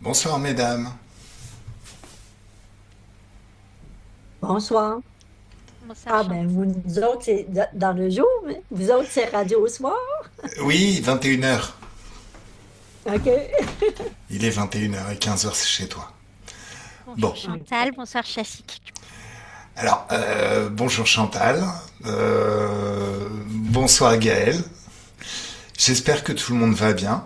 Bonsoir mesdames. Bonsoir. Bonsoir Ah Chante. ben, nous autres, c'est dans le jour, mais vous autres, c'est radio au soir. Oui, 21 heures. OK. Il est 21 h et 15 heures chez toi. Bonjour Bon, Chantal, bonsoir Chassic. alors, bonjour Chantal. Bonsoir Gaël. J'espère que tout le monde va bien.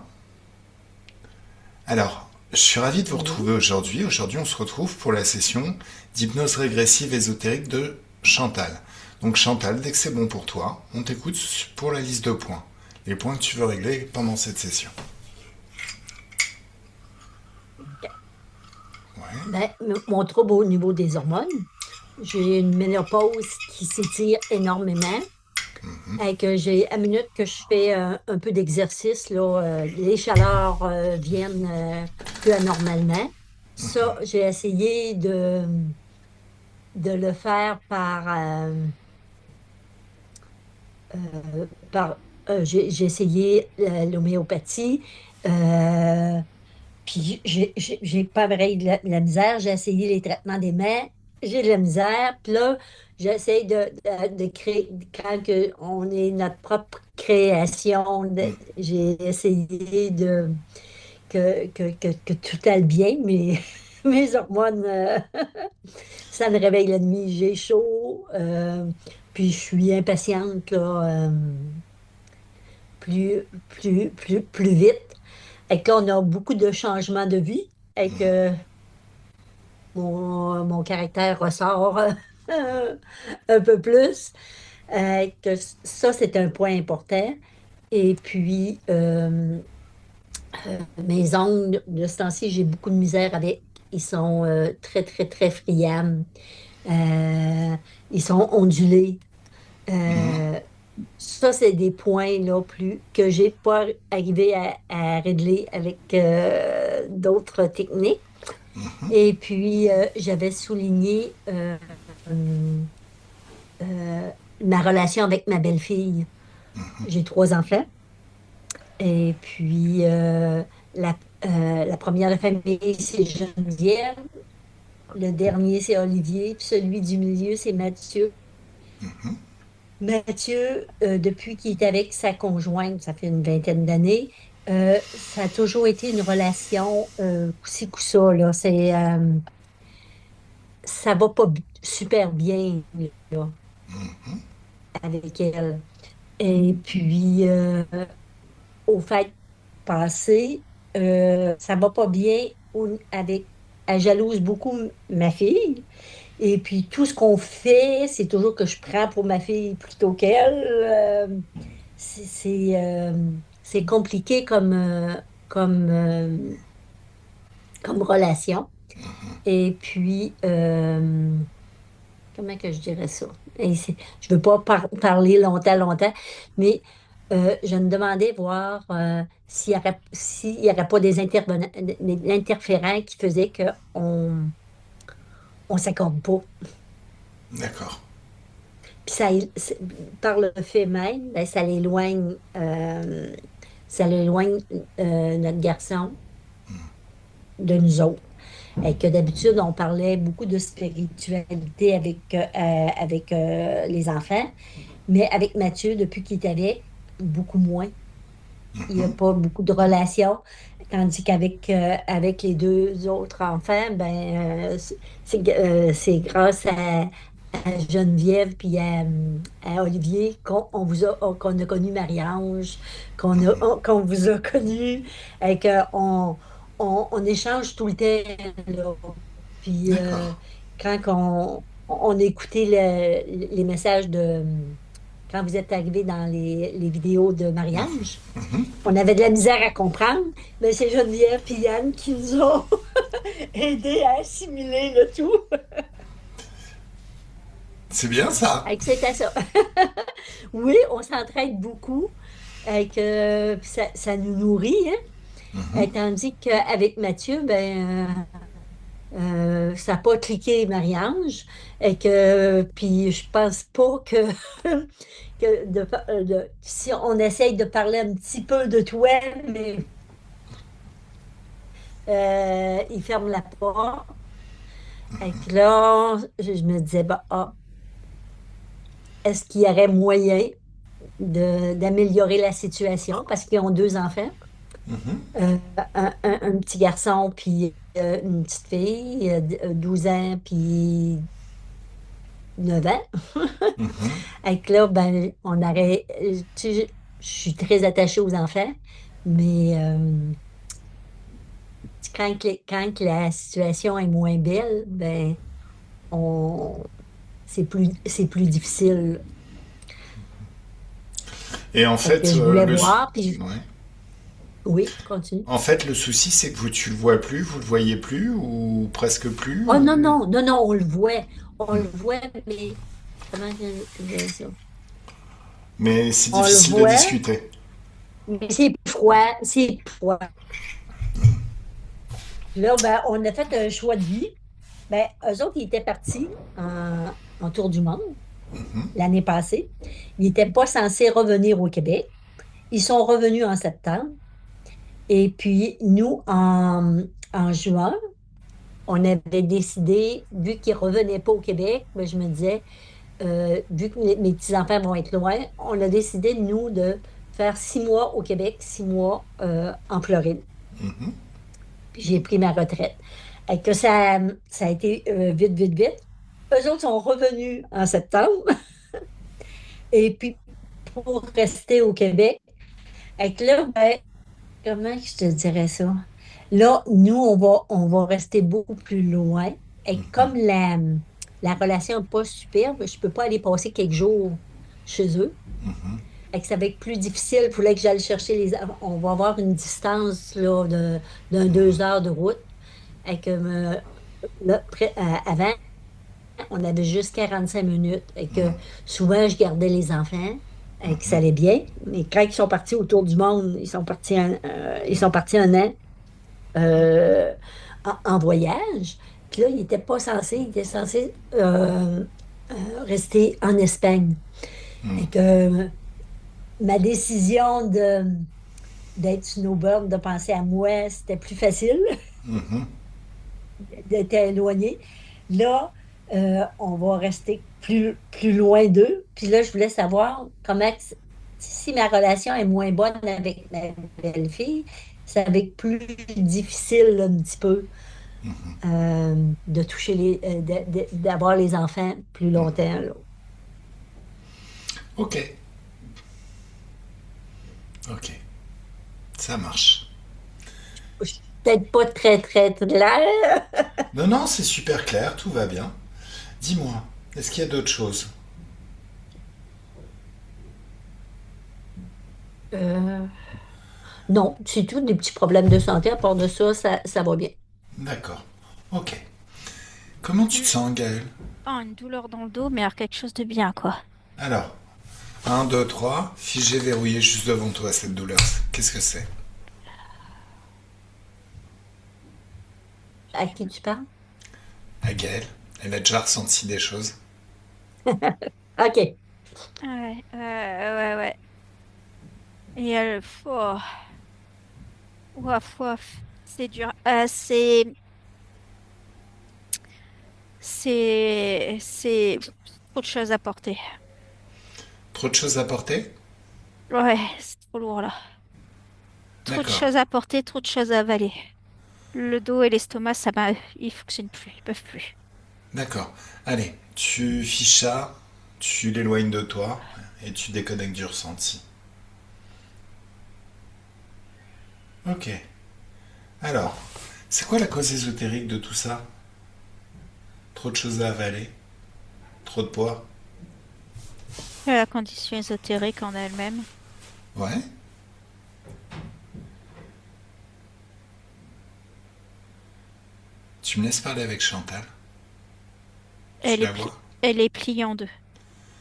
Alors, je suis ravi de vous retrouver Oui. aujourd'hui. Aujourd'hui, on se retrouve pour la session d'hypnose régressive ésotérique de Chantal. Donc Chantal, dès que c'est bon pour toi, on t'écoute pour la liste de points. Les points que tu veux régler pendant cette session. Ouais. Ben, mon trouble au niveau des hormones, j'ai une ménopause qui s'étire énormément. Et que j'ai à minute que je fais un peu d'exercice, là, les chaleurs viennent plus anormalement. Ça, j'ai essayé de le faire par j'ai essayé l'homéopathie, euh, puis j'ai pas vrai de la misère. J'ai essayé les traitements des mains, j'ai de la misère. Puis là, j'essaie de créer, quand on est notre propre création, j'ai essayé que tout aille bien, mais mes hormones, ça me réveille la nuit, j'ai chaud, puis je suis impatiente, là. Plus vite. Et qu'on a beaucoup de changements de vie et que mon caractère ressort un peu plus. Que ça, c'est un point important. Et puis, mes ongles, de ce temps-ci, j'ai beaucoup de misère avec. Ils sont très, très, très friables. Euh, ils sont ondulés. Euh, Ça, c'est des points là, plus que j'ai pas arrivé à régler avec d'autres techniques. Et puis, j'avais souligné euh, ma relation avec ma belle-fille. J'ai trois enfants. Et puis, la première de famille, c'est Geneviève. Le dernier, c'est Olivier. Puis celui du milieu, c'est Mathieu. Mathieu, depuis qu'il est avec sa conjointe, ça fait une vingtaine d'années, ça a toujours été une relation ci coup-ça, là. Ça va pas super bien, là, avec elle. Et puis, au fait passé, ça va pas bien avec. Elle jalouse beaucoup ma fille. Et puis, tout ce qu'on fait, c'est toujours que je prends pour ma fille plutôt qu'elle. C'est c'est, euh, c'est compliqué comme, euh, comme relation. Et puis, comment que je dirais ça? Je ne veux pas parler longtemps, longtemps, mais je me demandais voir s'il y aurait pas des intervenants, des interférents qui faisaient qu'on on s'accorde pas. D'accord. Puis par le fait même, ben, ça l'éloigne notre garçon de nous autres. Et que d'habitude, on parlait beaucoup de spiritualité avec les enfants, mais avec Mathieu, depuis qu'il est avec, beaucoup moins. Il n'y a pas beaucoup de relations. Tandis avec les deux autres enfants, ben, c'est grâce à Geneviève puis à Olivier qu'on a connu Marie-Ange, qu'on vous a connu, et on échange tout le temps, là. Puis D'accord. quand on écoutait les messages quand vous êtes arrivé dans les vidéos de Marie-Ange, on avait de la misère à comprendre, mais c'est Geneviève et Yann qui nous ont aidés à assimiler le tout. C'est bien ça. Fait que c'était ça. Oui, on s'entraide beaucoup et que ça nous nourrit, hein. Tandis qu'avec Mathieu, ben, ça n'a pas cliqué Marie-Ange. Et que, puis je pense pas si on essaye de parler un petit peu de toi, mais il ferme la porte. Et que là, je me disais, bah, ah, est-ce qu'il y aurait moyen d'améliorer la situation parce qu'ils ont deux enfants, Mhm, un petit garçon puis une petite fille, 12 ans puis 9 ans. mhm. Et que là, ben, on aurait, tu sais, je suis très attachée aux enfants, mais quand la situation est moins belle, ben, on, c'est plus difficile. Et en Fait que fait, je voulais voir, puis ouais. oui, continue. En fait, le souci, c'est que tu le vois plus, vous le voyez plus, ou presque plus, Oh non, ou... non, non, non, on le voit, mais comment je dirais ça? Mais c'est On le difficile de voit, discuter. mais c'est froid, c'est froid. Là, ben, on a fait un choix de vie. Ben, eux autres, ils étaient partis en tour du monde l'année passée. Ils n'étaient pas censés revenir au Québec. Ils sont revenus en septembre. Et puis, nous, en juin, on avait décidé, vu qu'ils ne revenaient pas au Québec, ben, je me disais, vu que mes petits-enfants vont être loin, on a décidé, nous, de faire 6 mois au Québec, 6 mois en Floride. Puis j'ai pris ma retraite. Et que ça a été vite, vite, vite. Eux autres sont revenus en septembre. Et puis, pour rester au Québec, et que là, ben, comment je te dirais ça? Là, nous, on va rester beaucoup plus loin. Et comme la relation n'est pas superbe, je ne peux pas aller passer quelques jours chez eux. Et que ça va être plus difficile. Il fallait que j'aille chercher les... On va avoir une distance là, d'un 2 heures de route. Et que là, avant, on avait juste 45 minutes. Et que souvent, je gardais les enfants. Et que ça allait bien. Mais quand ils sont partis autour du monde, ils sont partis un an en voyage. Puis là, il était censé rester en Espagne. Et que ma décision d'être snowbird, de penser à moi, c'était plus facile d'être éloigné. Là, on va rester plus loin d'eux. Puis là, je voulais savoir si ma relation est moins bonne avec ma belle-fille, ça va être plus difficile là, un petit peu de toucher d'avoir les enfants plus longtemps. Là. Ok, ok, ça marche. Je suis peut-être pas très, très claire. Non, non, c'est super clair, tout va bien. Dis-moi, est-ce qu'il y a d'autres choses? Euh, non, c'est tout des petits problèmes de santé. À part de ça, ça va bien. D'accord. Ok. Comment tu te sens, Gaël? Oh, une douleur dans le dos, mais alors quelque chose de bien, quoi. Alors, un, 2, 3. Figé, verrouillé juste devant toi, cette douleur. Qu'est-ce que c'est? À qui tu parles? À Gaël. Elle a déjà ressenti des choses. OK. Ouais, ouais, ouais. Et elle, oh, ouaf, ouaf, c'est dur. C'est trop de choses à porter. Trop de choses à porter? Ouais, c'est trop lourd là. Trop de D'accord. choses à porter, trop de choses à avaler. Le dos et l'estomac, ils fonctionnent plus, ils peuvent plus. D'accord. Allez, tu fiches ça, tu l'éloignes de toi et tu déconnectes du ressenti. Ok. Alors, c'est quoi la cause ésotérique de tout ça? Trop de choses à avaler? Trop de poids? La condition ésotérique en elle-même, Ouais. Tu me laisses parler avec Chantal? Tu elle est la pli- vois? elle est pliée en deux.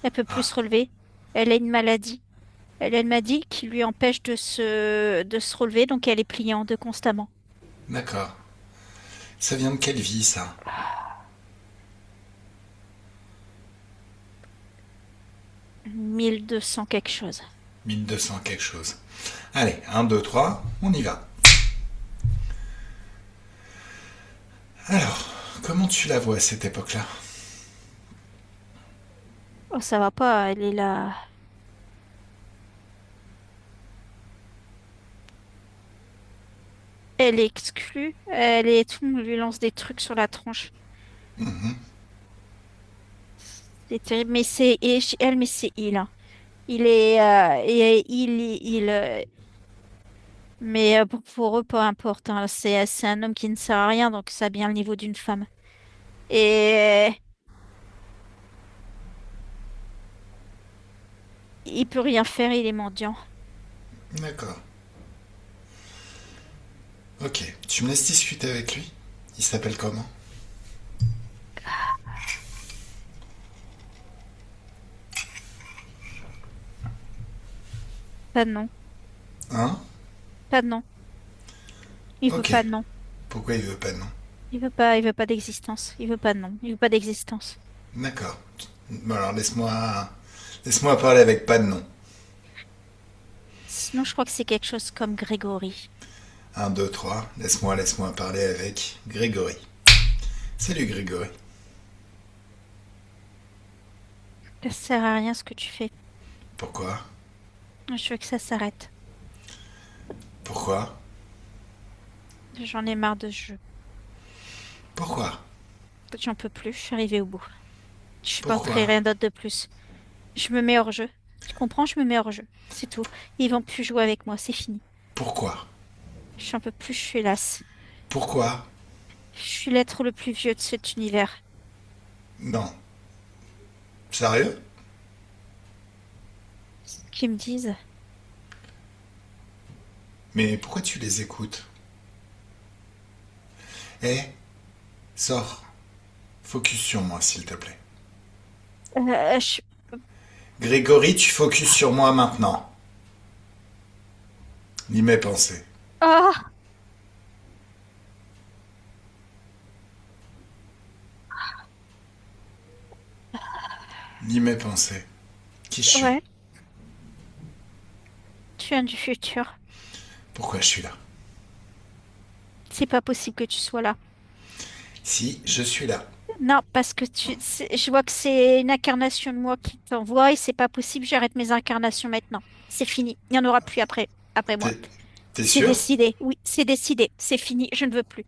Elle peut plus Ah, se relever. Elle a une maladie. Elle a une maladie qui lui empêche de se relever, donc elle est pliée en deux constamment. d'accord. Ça vient de quelle vie, ça? 1200 quelque chose. 1200 quelque chose. Allez, un, 2, 3. On y va. Alors, comment tu la vois à cette époque-là? Oh, ça va pas, elle est là. Elle est exclue. Tout le monde lui lance des trucs sur la tronche. C'est terrible, mais elle, mais c'est il, hein. Il est, mais pour eux, peu importe, hein. C'est un homme qui ne sert à rien, donc ça a bien le niveau d'une femme. Et il peut rien faire, il est mendiant. D'accord. Ok, tu me laisses discuter avec lui? Il s'appelle comment? Pas de nom, Hein? pas de nom. Il veut Ok. pas de nom. Pourquoi il veut pas de nom? Il veut pas d'existence. Il veut pas de nom. Il veut pas d'existence. D'accord. Bon alors laisse-moi parler avec pas de nom. Sinon, je crois que c'est quelque chose comme Grégory. Un, 2, 3. Laisse-moi parler avec Grégory. Salut Grégory. Ça sert à rien ce que tu fais. Pourquoi? Je veux que ça s'arrête. Pourquoi? J'en ai marre de ce jeu. Pourquoi? J'en peux plus. Je suis arrivée au bout. Je supporterai Pourquoi? rien d'autre de plus. Je me mets hors jeu. Tu comprends? Je me mets hors jeu. C'est tout. Ils vont plus jouer avec moi. C'est fini. Pourquoi? J'en peux plus. Je suis lasse. Pourquoi? Je suis l'être le plus vieux de cet univers. Non. Sérieux? Qu'ils me disent. Mais pourquoi tu les écoutes? Eh, sors. Focus sur moi, s'il te plaît. Je... Grégory, tu focus sur moi maintenant. Ni mes pensées. Ah! Ni mes pensées. Qui je suis? Ouais. Tu viens du futur. Pourquoi je suis là? C'est pas possible que tu sois là. Si, je suis là. Non, parce que je vois que c'est une incarnation de moi qui t'envoie et c'est pas possible. J'arrête mes incarnations maintenant. C'est fini. Il n'y en aura plus après moi. T'es, t'es C'est sûr? décidé. Oui, c'est décidé. C'est fini. Je ne veux plus.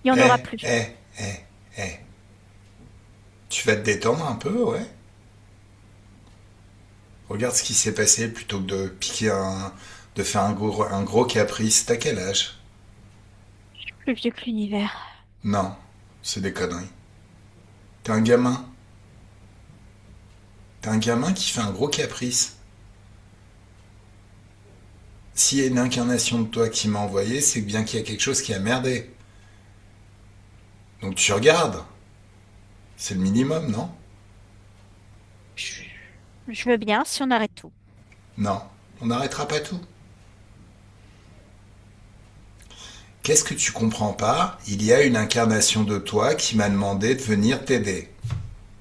Il n'y en aura Eh, plus. eh, eh, eh. Tu vas te détendre un peu, ouais? Regarde ce qui s'est passé plutôt que de faire un gros caprice. T'as quel âge? Plus vieux que l'univers. Non, c'est des conneries. T'es un gamin. T'es un gamin qui fait un gros caprice. S'il y a une incarnation de toi qui m'a envoyé, c'est bien qu'il y a quelque chose qui a merdé. Donc tu regardes. C'est le minimum, non? Je, je veux bien si on arrête tout. Non, on n'arrêtera pas tout. Qu'est-ce que tu comprends pas? Il y a une incarnation de toi qui m'a demandé de venir t'aider.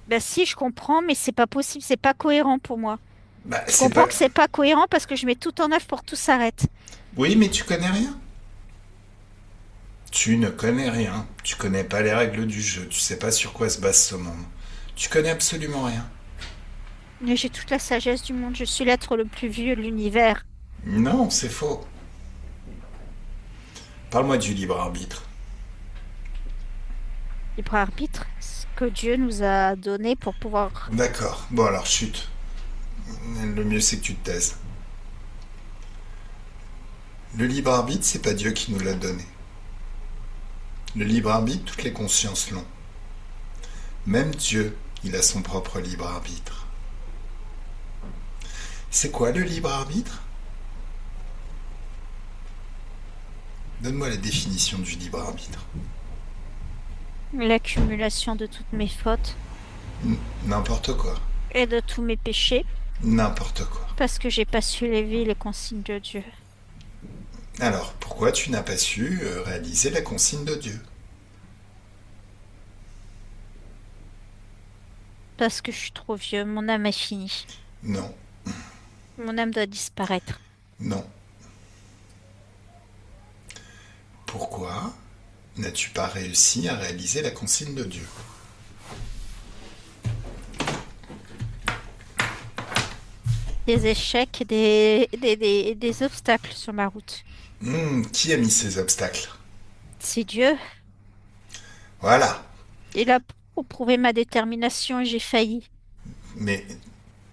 Ben si, je comprends, mais c'est pas possible. C'est pas cohérent pour moi. Bah, Je c'est comprends pas. que c'est pas cohérent parce que je mets tout en œuvre pour que tout s'arrête. Oui, mais tu connais rien. Tu ne connais rien. Tu connais pas les règles du jeu. Tu sais pas sur quoi se base ce monde. Tu connais absolument rien. Mais j'ai toute la sagesse du monde. Je suis l'être le plus vieux de l'univers. Non, c'est faux. Parle-moi du libre arbitre. Libre arbitre, ce que Dieu nous a donné pour pouvoir. D'accord. Bon alors chute. Le mieux c'est que tu te taises. Le libre arbitre, c'est pas Dieu qui nous l'a donné. Le libre arbitre, toutes les consciences l'ont. Même Dieu, il a son propre libre arbitre. C'est quoi le libre arbitre? Donne-moi la définition du libre arbitre. L'accumulation de toutes mes fautes N'importe quoi. et de tous mes péchés N'importe quoi. parce que j'ai pas su lever les consignes de Dieu. Alors, pourquoi tu n'as pas su réaliser la consigne de Dieu? Parce que je suis trop vieux, mon âme est finie. Non, Mon âme doit disparaître. non. Pourquoi n'as-tu pas réussi à réaliser la consigne de Dieu? Des échecs, des obstacles sur ma route. Qui a mis ces obstacles? C'est Dieu. Voilà. Et là, pour prouver ma détermination, j'ai failli. Mais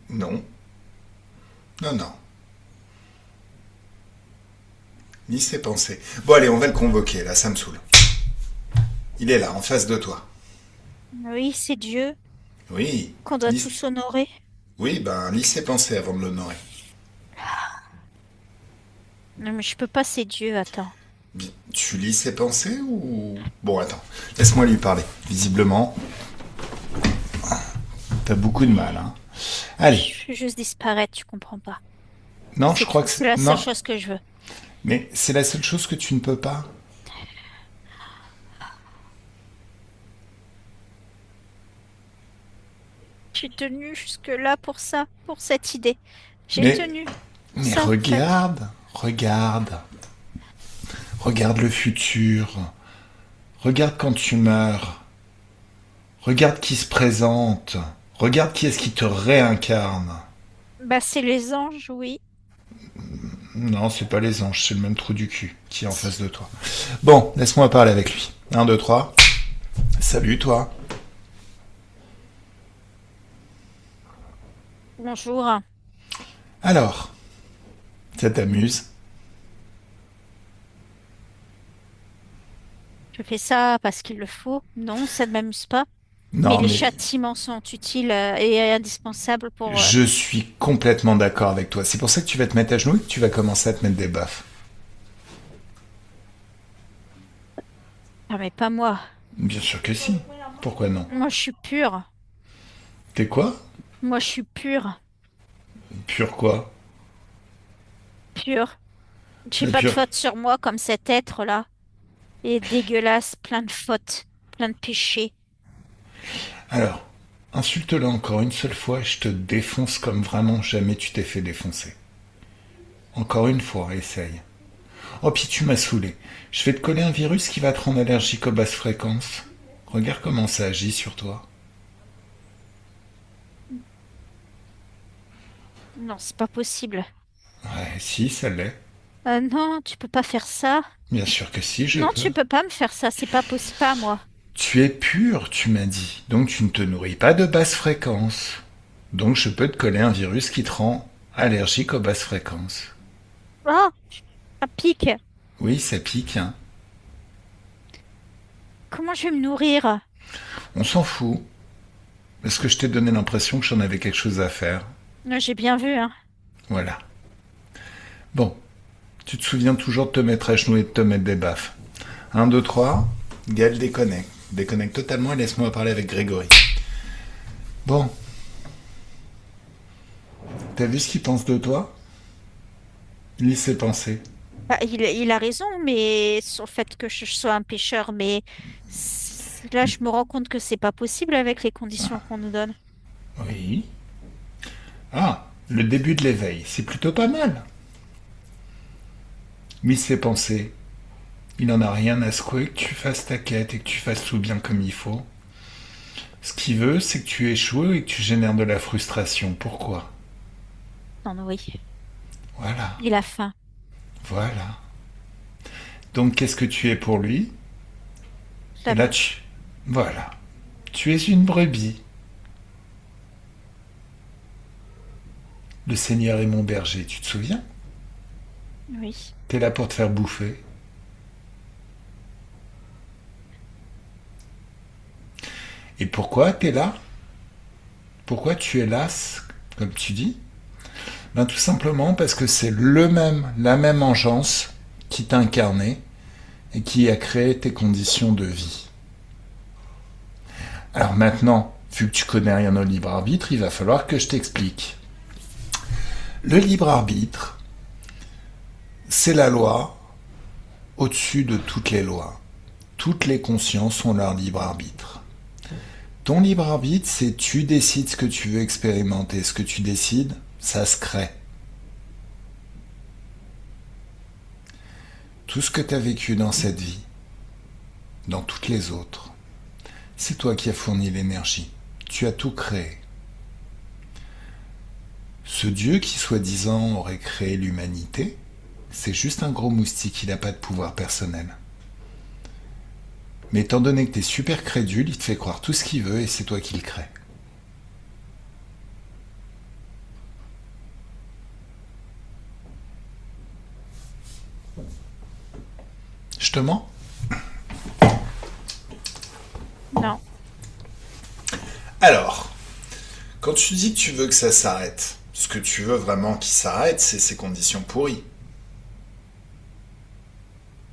non, non, non. Ni ses pensées. Bon, allez, on va le convoquer, là, ça me saoule. Il est là, en face de toi. Oui, c'est Dieu Oui. qu'on doit Lis... tous honorer. Oui, ben, lis ses pensées avant de l'honorer. Non, mais je peux pas, c'est Dieu, attends. Tu lis ses pensées ou... Bon, attends, laisse-moi lui parler. Visiblement, t'as beaucoup de mal, hein. Allez. Je veux juste disparaître, tu comprends pas. Non, je C'est crois tout, que... c'est la seule Non, chose que je veux. mais c'est la seule chose que tu ne peux pas. J'ai tenu jusque-là pour ça, pour cette idée. J'ai Mais... tenu pour Mais ça, en fait. regarde, regarde. Regarde le futur. Regarde quand tu meurs. Regarde qui se présente. Regarde qui est-ce qui te réincarne. Bah, c'est les anges, oui. Non, c'est pas les anges, c'est le même trou du cul qui est en face de toi. Bon, laisse-moi parler avec lui. 1, 2, 3. Salut toi. Bonjour. Alors, ça t'amuse? Je fais ça parce qu'il le faut. Non, ça ne m'amuse pas. Mais Non, les mais châtiments sont utiles et indispensables pour... je suis complètement d'accord avec toi. C'est pour ça que tu vas te mettre à genoux et que tu vas commencer à te mettre des baffes. Ah, mais pas moi. Bien sûr que si. Pourquoi non? Moi, je suis pure. T'es quoi? Moi, je suis pure. Pur quoi? Pure. J'ai pas de Pur. faute sur moi comme cet être-là. Il est dégueulasse, plein de fautes, plein de péchés. Alors, insulte-le encore une seule fois et je te défonce comme vraiment jamais tu t'es fait défoncer. Encore une fois, essaye. Oh, puis tu m'as saoulé. Je vais te coller un virus qui va te rendre allergique aux basses fréquences. Regarde comment ça agit sur toi. Non, c'est pas possible. Ouais, si, ça l'est. Non, tu peux pas faire ça. Bien sûr que si, je Non, peux. tu peux pas me faire ça, c'est pas possible, pas moi. Tu es pur, tu m'as dit. Donc tu ne te nourris pas de basses fréquences. Donc je peux te coller un virus qui te rend allergique aux basses fréquences. Oh, ça pique. Oui, ça pique, hein. Comment je vais me nourrir? On s'en fout. Est-ce que je t'ai donné l'impression que j'en avais quelque chose à faire? Non, j'ai bien vu, hein. Voilà. Bon, tu te souviens toujours de te mettre à genoux et de te mettre des baffes. 1, 2, 3. Gaël déconnecte. Déconnecte totalement et laisse-moi parler avec Grégory. Bon. T'as vu ce qu'il pense de toi? Lis ses pensées. Bah, il a raison, mais sur le fait que je sois un pêcheur, mais là, je me rends compte que c'est pas possible avec les conditions qu'on nous donne. Oui. Ah, le début de l'éveil, c'est plutôt pas mal. Lis ses pensées. Il en a rien à secouer que tu fasses ta quête et que tu fasses tout bien comme il faut. Ce qu'il veut, c'est que tu échoues et que tu génères de la frustration. Pourquoi? Non, non, oui, Voilà, il a faim. voilà. Donc qu'est-ce que tu es pour lui? Et là, L'amour. tu... Voilà. Tu es une brebis. Le Seigneur est mon berger, tu te souviens? Oui. T'es là pour te faire bouffer. Et pourquoi t'es là? Pourquoi tu es là, comme tu dis? Ben tout simplement parce que c'est la même engeance qui t'a incarné et qui a créé tes conditions de vie. Alors maintenant, vu que tu connais rien au libre arbitre, il va falloir que je t'explique. Le libre arbitre, c'est la loi au-dessus de toutes les lois. Toutes les consciences ont leur libre arbitre. Ton libre arbitre, c'est tu décides ce que tu veux expérimenter. Ce que tu décides, ça se crée. Tout ce que tu as vécu dans cette vie, dans toutes les autres. C'est toi qui as fourni l'énergie. Tu as tout créé. Ce Dieu qui, soi-disant, aurait créé l'humanité, c'est juste un gros moustique, il n'a pas de pouvoir personnel. Mais étant donné que t'es super crédule, il te fait croire tout ce qu'il veut et c'est toi qui le crée. Je te mens? Non. Alors, quand tu dis que tu veux que ça s'arrête, ce que tu veux vraiment qu'il s'arrête, c'est ces conditions pourries.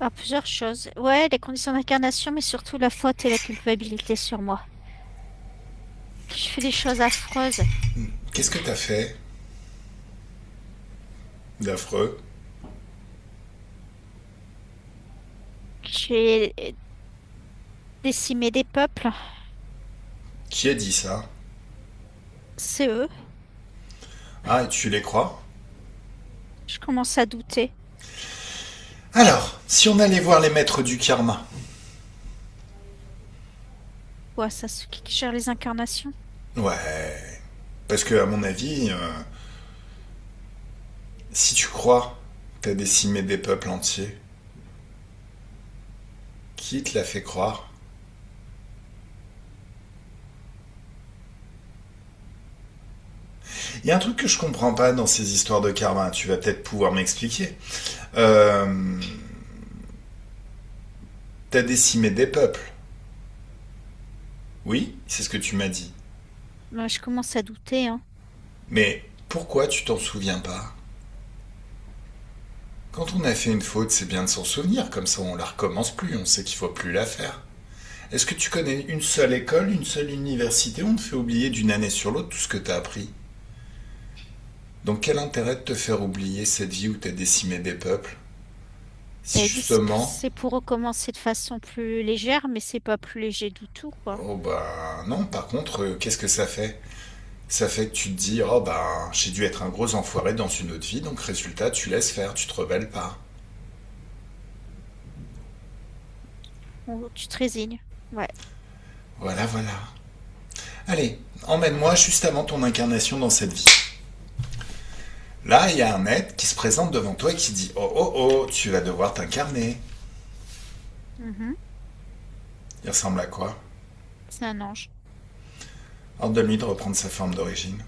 Ah, plusieurs choses. Ouais, les conditions d'incarnation, mais surtout la faute et la culpabilité sur moi. Je fais des choses affreuses. Qu'est-ce que t'as fait d'affreux? J'ai décimé des peuples. Qui a dit ça? C'est eux. Ah, et tu les crois? Je commence à douter. Alors, si on allait voir les maîtres du karma, Quoi, ça, ceux qui gèrent les incarnations? ouais, parce que à mon avis, si tu crois que t'as décimé des peuples entiers, qui te l'a fait croire? Il y a un truc que je comprends pas dans ces histoires de karma, tu vas peut-être pouvoir m'expliquer. Euh, T'as décimé des peuples, oui, c'est ce que tu m'as dit. Moi, je commence à douter, hein. Mais pourquoi tu t'en souviens pas? Quand on a fait une faute, c'est bien de s'en souvenir, comme ça on la recommence plus, on sait qu'il faut plus la faire. Est-ce que tu connais une seule école, une seule université où on te fait oublier d'une année sur l'autre tout ce que t'as appris? Donc quel intérêt de te faire oublier cette vie où t'as décimé des peuples? Si Et justement... c'est pour recommencer de façon plus légère, mais c'est pas plus léger du tout, quoi. Oh bah non, par contre, qu'est-ce que ça fait? Ça fait que tu te dis, oh bah j'ai dû être un gros enfoiré dans une autre vie, donc résultat, tu laisses faire, tu te rebelles pas. Tu te résignes. Ouais. Voilà, voilà. Allez, emmène-moi juste avant ton incarnation dans cette vie. Là, il y a un maître qui se présente devant toi et qui dit, oh oh oh, tu vas devoir t'incarner. Mhm. Il ressemble à quoi? C'est un ange. Ordonne-lui de reprendre sa forme d'origine.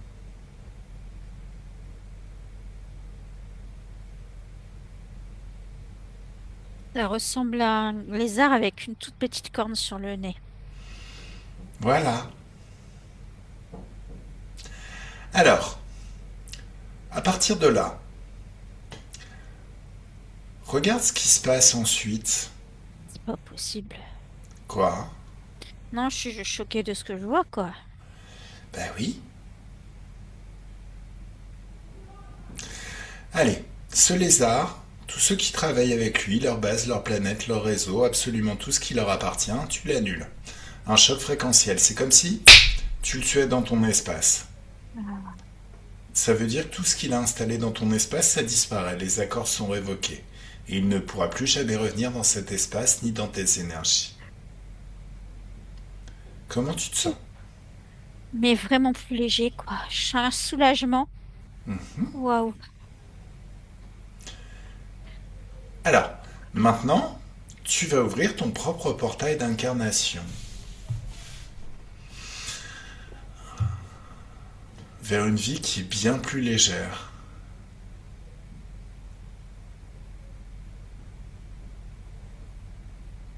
Ça ressemble à un lézard avec une toute petite corne sur le nez. Voilà. Alors, à partir de là, regarde ce qui se passe ensuite. C'est pas possible. Quoi? Non, je suis juste choquée de ce que je vois, quoi. Ben oui. Allez, ce lézard, tous ceux qui travaillent avec lui, leur base, leur planète, leur réseau, absolument tout ce qui leur appartient, tu l'annules. Un choc fréquentiel, c'est comme si tu le tuais dans ton espace. Ça veut dire que tout ce qu'il a installé dans ton espace, ça disparaît, les accords sont révoqués. Et il ne pourra plus jamais revenir dans cet espace ni dans tes énergies. Comment tu te sens? Mais vraiment plus léger, quoi. J'ai un soulagement. Waouh. Alors, maintenant, tu vas ouvrir ton propre portail d'incarnation vers une vie qui est bien plus légère.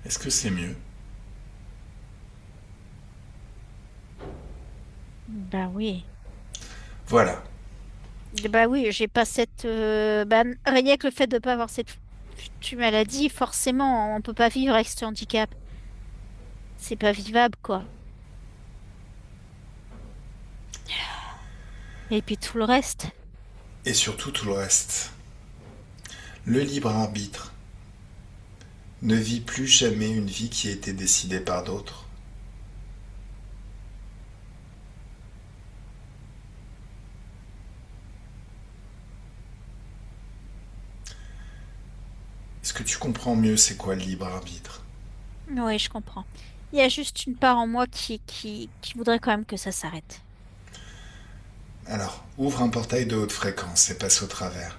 Est-ce que c'est mieux? Bah oui. Voilà. Bah oui, j'ai pas cette... bah, rien que le fait de pas avoir cette foutue maladie, forcément, on peut pas vivre avec ce handicap. C'est pas vivable, quoi. Et puis tout le reste. Et surtout tout le reste. Le libre arbitre ne vit plus jamais une vie qui a été décidée par d'autres. Est-ce que tu comprends mieux c'est quoi le libre arbitre? Oui, je comprends. Il y a juste une part en moi qui voudrait quand même que ça s'arrête. Alors, ouvre un portail de haute fréquence et passe au travers.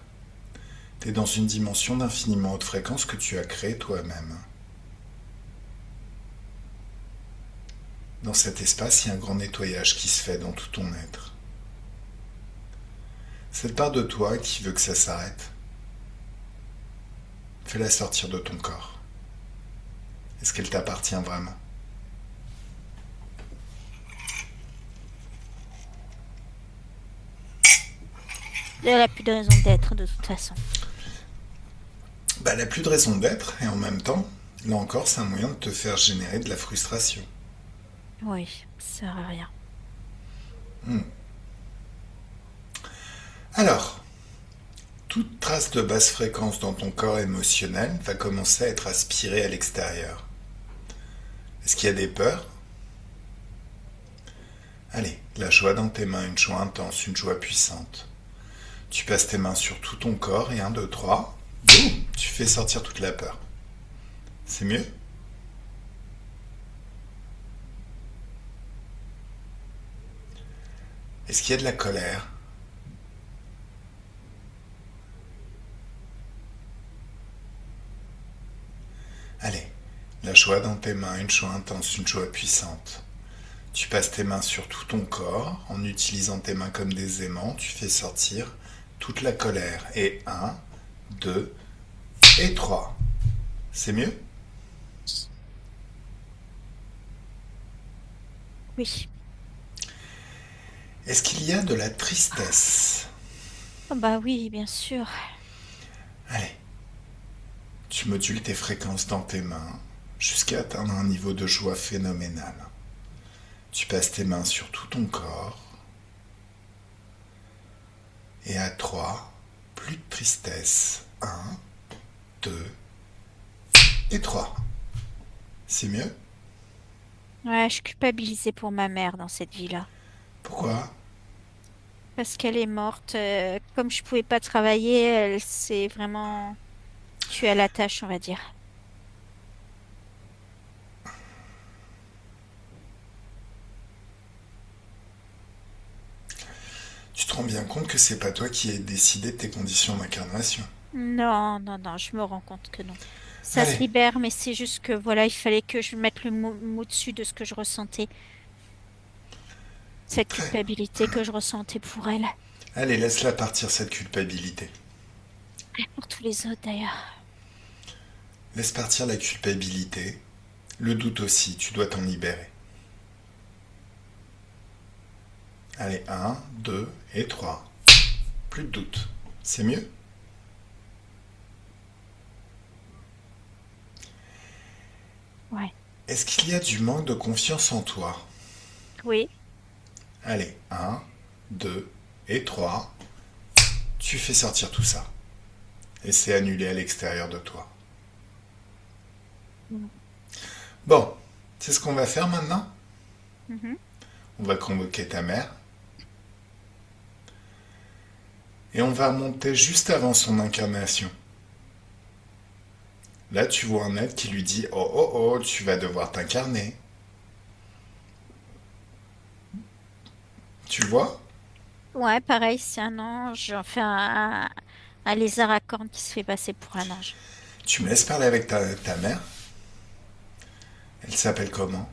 T'es dans une dimension d'infiniment haute fréquence que tu as créée toi-même. Dans cet espace, il y a un grand nettoyage qui se fait dans tout ton être. Cette part de toi qui veut que ça s'arrête, fais-la sortir de ton corps. Est-ce qu'elle t'appartient vraiment? Elle a plus de raison d'être de toute façon. Bah, elle n'a plus de raison d'être, et en même temps, là encore, c'est un moyen de te faire générer de la frustration. Oui, ça sert à rien. Hmm. Alors, toute trace de basse fréquence dans ton corps émotionnel va commencer à être aspirée à l'extérieur. Est-ce qu'il y a des peurs? Allez, la joie dans tes mains, une joie intense, une joie puissante. Tu passes tes mains sur tout ton corps et 1, 2, 3, boum, tu fais sortir toute la peur. C'est mieux? Est-ce qu'il y a de la colère? Allez, la joie dans tes mains, une joie intense, une joie puissante. Tu passes tes mains sur tout ton corps, en utilisant tes mains comme des aimants, tu fais sortir toute la colère. Et 1, 2 et 3. C'est mieux? Oui. Est-ce qu'il y a de la tristesse? Oh bah oui, bien sûr. Allez, tu modules tes fréquences dans tes mains jusqu'à atteindre un niveau de joie phénoménal. Tu passes tes mains sur tout ton corps. Et à 3, plus de tristesse. 1, 2 et 3. C'est mieux? Ouais, je culpabilisais pour ma mère dans cette vie-là. Pourquoi? Parce qu'elle est morte. Comme je pouvais pas travailler, elle s'est vraiment tuée à la tâche, on va dire. Tu te rends bien compte que c'est pas toi qui ai décidé de tes conditions d'incarnation. Non, non, non, je me rends compte que non. Ça se Allez, libère, mais c'est juste que voilà, il fallait que je mette le mot dessus de ce que je ressentais. Cette très. culpabilité que je ressentais pour elle. Allez, laisse-la partir cette culpabilité. Et pour tous les autres d'ailleurs. Laisse partir la culpabilité. Le doute aussi, tu dois t'en libérer. Allez, 1, 2 et 3. Plus de doute. C'est mieux? Ouais. Est-ce qu'il y a du manque de confiance en toi? Oui. Allez, 1, 2 et 3. Tu fais sortir tout ça. Et c'est annulé à l'extérieur de toi. Mm. Bon, c'est ce qu'on va faire maintenant. Mhm. On va convoquer ta mère. Et on va monter juste avant son incarnation. Là, tu vois un être qui lui dit: oh oh oh, tu vas devoir t'incarner. Tu le vois? Ouais, pareil, c'est un ange. Enfin, un lézard à cornes qui se fait passer pour un ange. Tu me laisses parler avec ta mère? Elle s'appelle comment?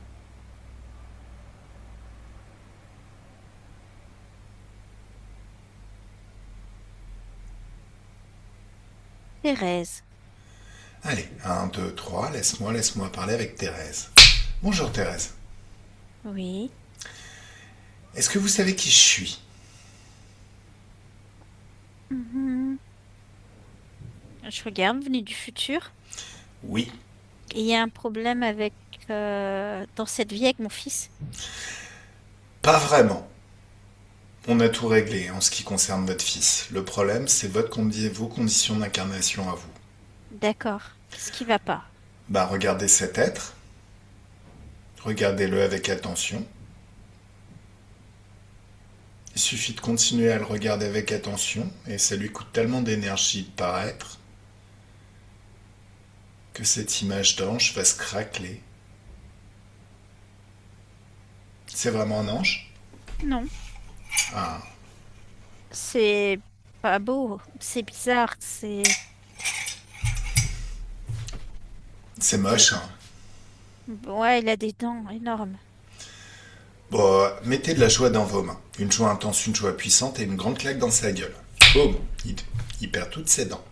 Thérèse. Allez, 1, 2, 3, laisse-moi parler avec Thérèse. Bonjour Thérèse. Oui. Est-ce que vous savez qui je suis? Mhm. Je regarde, venu du futur. Oui. Et il y a un problème avec dans cette vie avec mon fils. Pas vraiment. On a tout réglé en ce qui concerne votre fils. Le problème, c'est vos conditions d'incarnation à vous. D'accord. Qu'est-ce qui va pas? Bah, regardez cet être. Regardez-le avec attention. Il suffit de continuer à le regarder avec attention et ça lui coûte tellement d'énergie de paraître. que cette image d'ange va se craqueler. C'est vraiment un ange? Non, Ah, c'est pas beau, c'est bizarre, c'est... c'est moche, hein. Ouais, il a des dents énormes. Bon, mettez de la joie dans vos mains. Une joie intense, une joie puissante et une grande claque dans sa gueule. Boum, il perd toutes ses dents.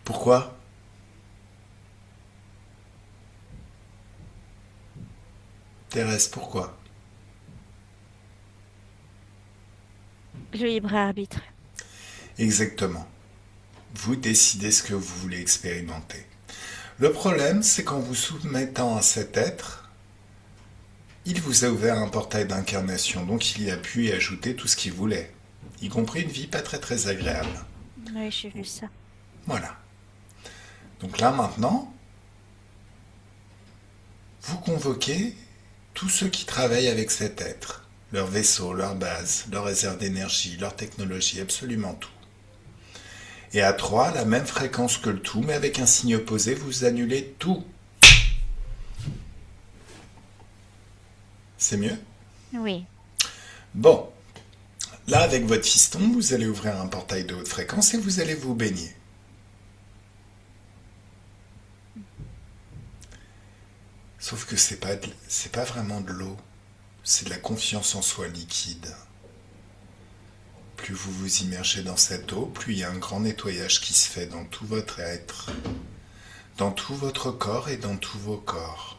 Pourquoi? Thérèse, pourquoi? Le libre arbitre. Exactement. Vous décidez ce que vous voulez expérimenter. Le problème, c'est qu'en vous soumettant à cet être, il vous a ouvert un portail d'incarnation, donc il y a pu y ajouter tout ce qu'il voulait, y compris une vie pas très très agréable. Oui, j'ai vu ça. Voilà. Donc là maintenant, vous convoquez tous ceux qui travaillent avec cet être, leur vaisseau, leur base, leur réserve d'énergie, leur technologie, absolument tout. Et à 3, la même fréquence que le tout, mais avec un signe opposé, vous annulez tout. C'est mieux? Oui. Bon, là avec votre fiston, vous allez ouvrir un portail de haute fréquence et vous allez vous baigner. Sauf que c'est pas vraiment de l'eau, c'est de la confiance en soi liquide. Plus vous vous immergez dans cette eau, plus il y a un grand nettoyage qui se fait dans tout votre être, dans tout votre corps et dans tous vos corps.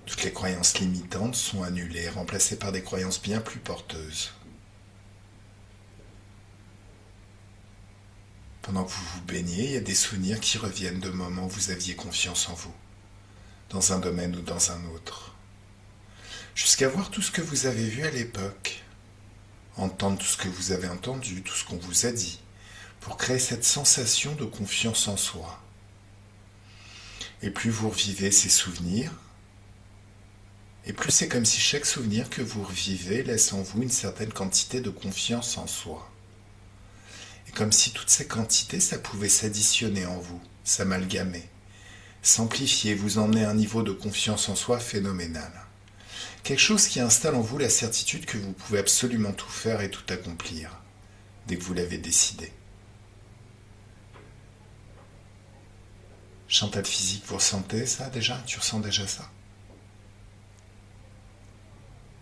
Toutes les croyances limitantes sont annulées, remplacées par des croyances bien plus porteuses. Pendant que vous vous baignez, il y a des souvenirs qui reviennent de moments où vous aviez confiance en vous, dans un domaine ou dans un autre. Jusqu'à voir tout ce que vous avez vu à l'époque, entendre tout ce que vous avez entendu, tout ce qu'on vous a dit, pour créer cette sensation de confiance en soi. Et plus vous revivez ces souvenirs, et plus c'est comme si chaque souvenir que vous revivez laisse en vous une certaine quantité de confiance en soi. Et comme si toutes ces quantités, ça pouvait s'additionner en vous, s'amalgamer, s'amplifier, vous emmener à un niveau de confiance en soi phénoménal. Quelque chose qui installe en vous la certitude que vous pouvez absolument tout faire et tout accomplir, dès que vous l'avez décidé. Chantal Physique, vous ressentez ça déjà? Tu ressens déjà ça?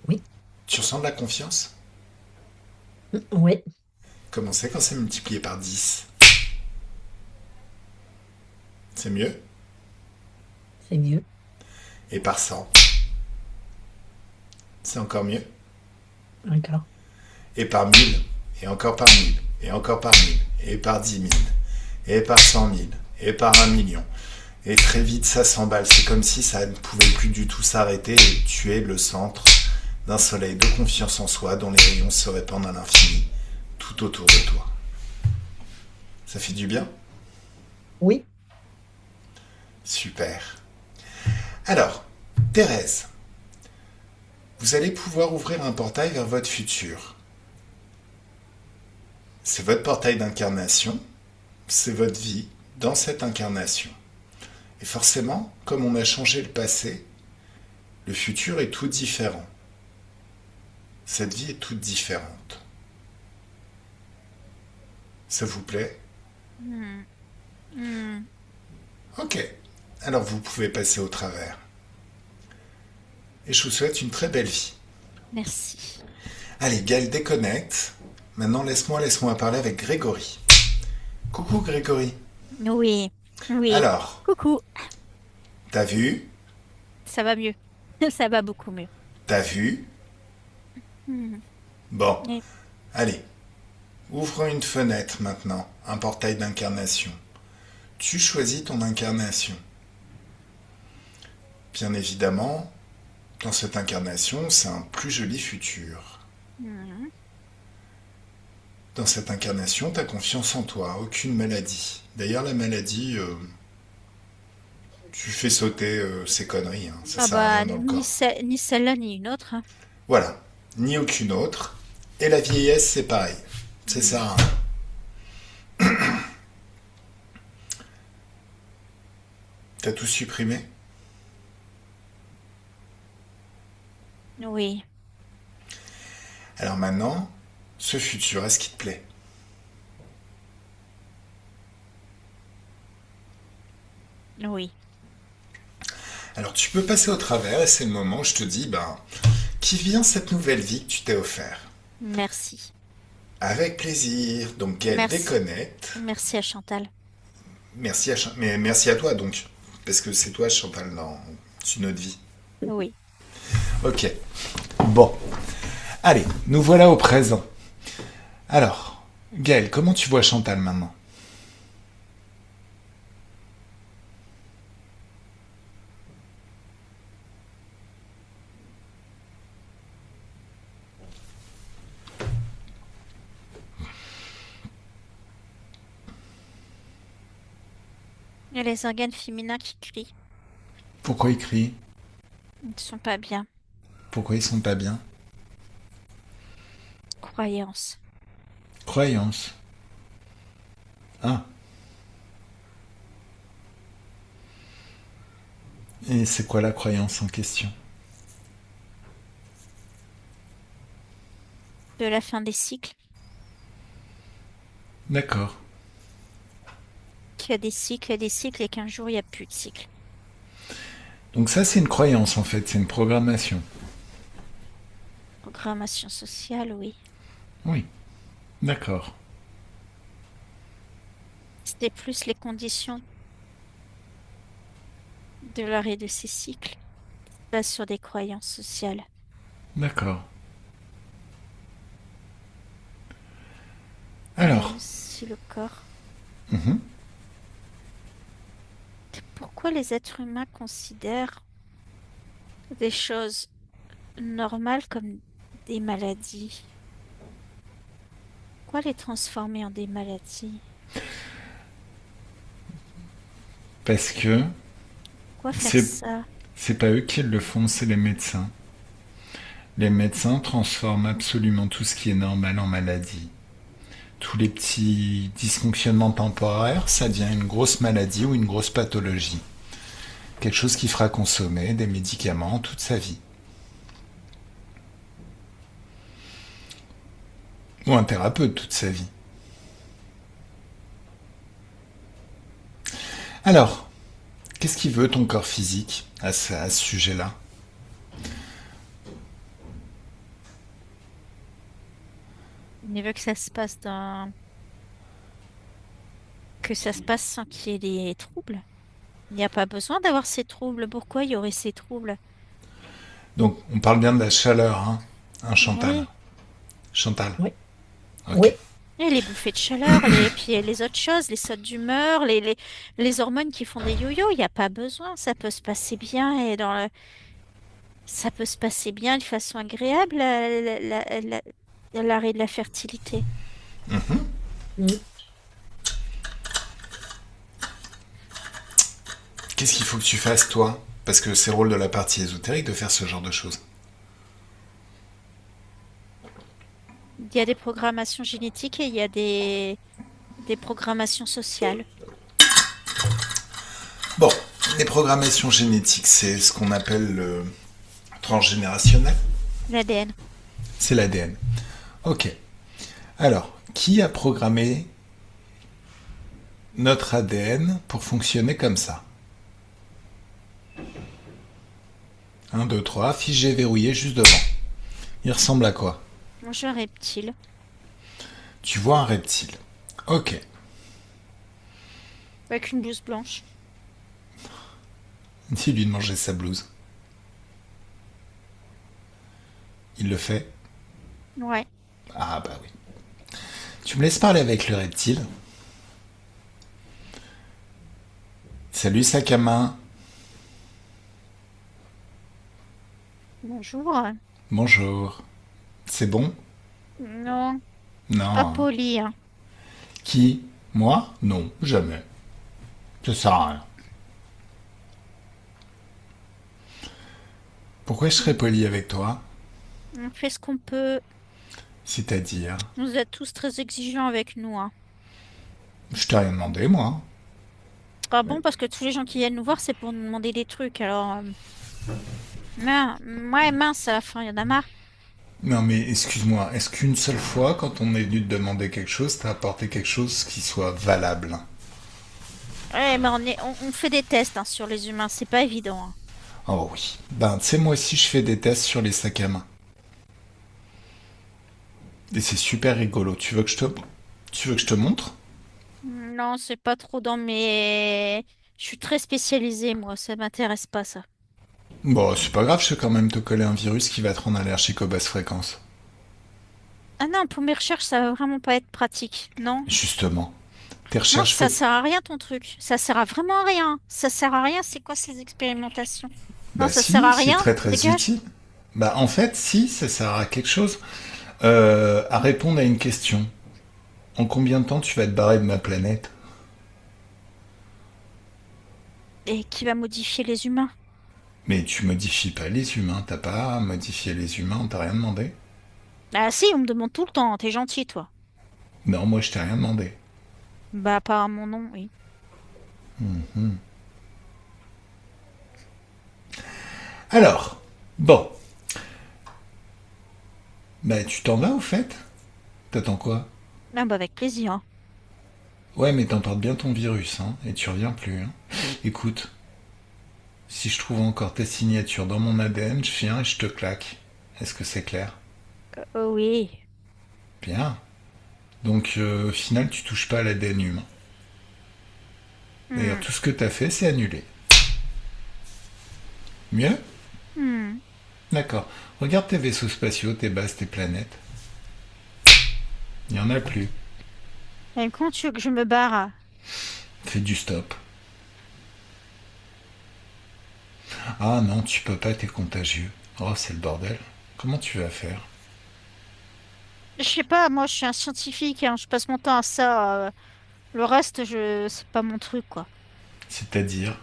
Oui. Tu ressens de la confiance? Oui, Comment c'est quand c'est multiplié par 10? C'est mieux? c'est mieux. Et par 100? C'est encore mieux? Encore. Et par 1000? Et encore par 1000? Et encore par 1000? Et par 10 000? Et par 100 000? Et par 1 million? Et très vite, ça s'emballe. C'est comme si ça ne pouvait plus du tout s'arrêter et tu es le centre d'un soleil de confiance en soi dont les rayons se répandent à l'infini tout autour de toi. Ça fait du bien? Oui, Super. Alors, Thérèse, vous allez pouvoir ouvrir un portail vers votre futur. C'est votre portail d'incarnation, c'est votre vie dans cette incarnation. Et forcément, comme on a changé le passé, le futur est tout différent. Cette vie est toute différente. Ça vous plaît? Hmm. Hmm. Ok. Alors vous pouvez passer au travers. Et je vous souhaite une très belle vie. Merci. Allez, Gaël déconnecte. Maintenant, laisse-moi parler avec Grégory. Coucou Grégory. Oui. Oui. Alors, Coucou. t'as vu? Ça va mieux. Ça va beaucoup mieux. T'as vu? Hmm. Bon, Et- allez. Ouvre une fenêtre maintenant, un portail d'incarnation. Tu choisis ton incarnation. Bien évidemment, dans cette incarnation, c'est un plus joli futur. Hmm. Dans cette incarnation, t'as confiance en toi, aucune maladie. D'ailleurs, la maladie, tu fais sauter ces conneries, hein. Ça Ah sert à bah, rien dans le corps. ni celle-là, ni une autre, hein. Voilà, ni aucune autre. Et la vieillesse, c'est pareil. Ça sert à rien. T'as tout supprimé? Oui, Alors maintenant, ce futur, est-ce qu'il te plaît? oui. Alors tu peux passer au travers et c'est le moment où je te dis, ben, qui vient cette nouvelle vie que tu t'es offert? Merci. Avec plaisir. Donc elle Merci. déconnecte. Merci à Chantal. Mais merci à toi donc, parce que c'est toi Chantal dans une autre vie. Oui. Ok. Bon. Allez, nous voilà au présent. Alors, Gaël, comment tu vois Chantal maintenant? Il y a les organes féminins qui crient. Pourquoi ils crient? Ils ne sont pas bien. Pourquoi ils sont pas bien? Croyance. Croyance. Ah. Et c'est quoi la croyance en question? De la fin des cycles. D'accord. Qu'il y a des cycles, il y a des cycles et qu'un jour il n'y a plus de cycle. Donc ça c'est une croyance en fait, c'est une programmation. Programmation sociale, oui. Oui. D'accord. C'était plus les conditions de l'arrêt de ces cycles, pas sur des croyances sociales. D'accord. Il y a Alors. aussi le corps. Mhm. Pourquoi les êtres humains considèrent des choses normales comme des maladies? Pourquoi les transformer en des maladies? Parce que Pourquoi faire c'est ça? c'est pas eux qui le font, c'est les médecins. Les médecins transforment absolument tout ce qui est normal en maladie. Tous les petits dysfonctionnements temporaires, ça devient une grosse maladie ou une grosse pathologie. Quelque chose qui fera consommer des médicaments toute sa vie. Ou un thérapeute toute sa vie. Alors, qu'est-ce qu'il veut ton corps physique à ce sujet-là? Il veut que ça se passe que ça se passe sans qu'il y ait des troubles. Il n'y a pas besoin d'avoir ces troubles. Pourquoi il y aurait ces troubles? Donc, on parle bien de la chaleur, hein, Chantal. Oui. Chantal. Oui. Ok. Oui. Et les bouffées de chaleur, puis les autres choses, les sautes d'humeur, les hormones qui font des yo-yo, il n'y a pas besoin. Ça peut se passer bien et ça peut se passer bien de façon agréable, l'arrêt de la fertilité. Mm. Qu'est-ce qu'il faut que tu fasses, toi? Parce que c'est le rôle de la partie ésotérique de faire ce genre de choses. Il y a des programmations génétiques et il y a des programmations sociales. Bon, les programmations génétiques, c'est ce qu'on appelle le transgénérationnel. L'ADN. C'est l'ADN. Ok. Alors, qui a programmé notre ADN pour fonctionner comme ça? 1, 2, 3, figé, verrouillé, juste devant. Il ressemble à quoi? Manger un reptile. Tu vois un reptile. Ok. Avec une blouse blanche. Dis-lui de manger sa blouse. Il le fait? Ouais. Ah bah oui. Tu me laisses parler avec le reptile? Salut sac à main. Bonjour. Bonjour. C'est bon? Non, pas Non. poli, hein. Qui? Moi? Non, jamais. Ça sert à rien. Pourquoi je serais poli avec toi? On fait ce qu'on peut. C'est-à-dire? Vous êtes tous très exigeants avec nous, hein. Je t'ai rien demandé, moi. pas Ouais. bon parce que tous les gens qui viennent nous voir, c'est pour nous demander des trucs. Alors, ouais, mince, à la fin, il y en a marre. Non mais excuse-moi, est-ce qu'une seule fois, quand on est venu te demander quelque chose, t'as apporté quelque chose qui soit valable? Ouais, mais on fait des tests hein, sur les humains, c'est pas évident. Hein. Oh oui. Ben, tu sais, moi aussi, je fais des tests sur les sacs à main. Et c'est super rigolo. Tu veux que je te montre? Non, c'est pas trop dans mes... Je suis très spécialisée, moi, ça m'intéresse pas, ça. Bon, c'est pas grave, je vais quand même te coller un virus qui va te rendre allergique aux basses fréquences. Ah non, pour mes recherches, ça va vraiment pas être pratique. Non. Justement. Tes Non, recherches, ça faut... sert à rien ton truc. Ça sert à vraiment à rien. Ça sert à rien, c'est quoi ces expérimentations? Non, Bah ça sert si, à c'est rien, très très dégage. utile. Bah en fait, si, ça sert à quelque chose. À répondre à une question. En combien de temps tu vas te barrer de ma planète? Et qui va modifier les humains? Mais tu modifies pas les humains, t'as pas à modifier les humains, on t'a rien demandé. Ah si, on me demande tout le temps, t'es gentil, toi. Non, moi je t'ai rien demandé. Bah, pas à mon nom, oui. Alors, bon, bah tu t'en vas au fait? T'attends quoi? Ah bah, avec plaisir. Hein. Ouais, mais t'emportes bien ton virus, hein, et tu reviens plus, hein. Écoute, si je trouve encore ta signature dans mon ADN, je viens et je te claque. Est-ce que c'est clair? Oui. Bien. Donc, au final, tu touches pas à l'ADN humain. D'ailleurs, Hmm. tout ce que t'as fait, c'est annulé. Mieux? Hmm. D'accord. Regarde tes vaisseaux spatiaux, tes bases, tes planètes. Il n'y en a plus. Et quand tu veux que je me barre? Fais du stop. Ah non, tu peux pas, t'es contagieux. Oh, c'est le bordel. Comment tu vas faire? Je sais pas, moi je suis un scientifique, hein, je passe mon temps à ça. Le reste, c'est pas mon truc, quoi. C'est-à-dire,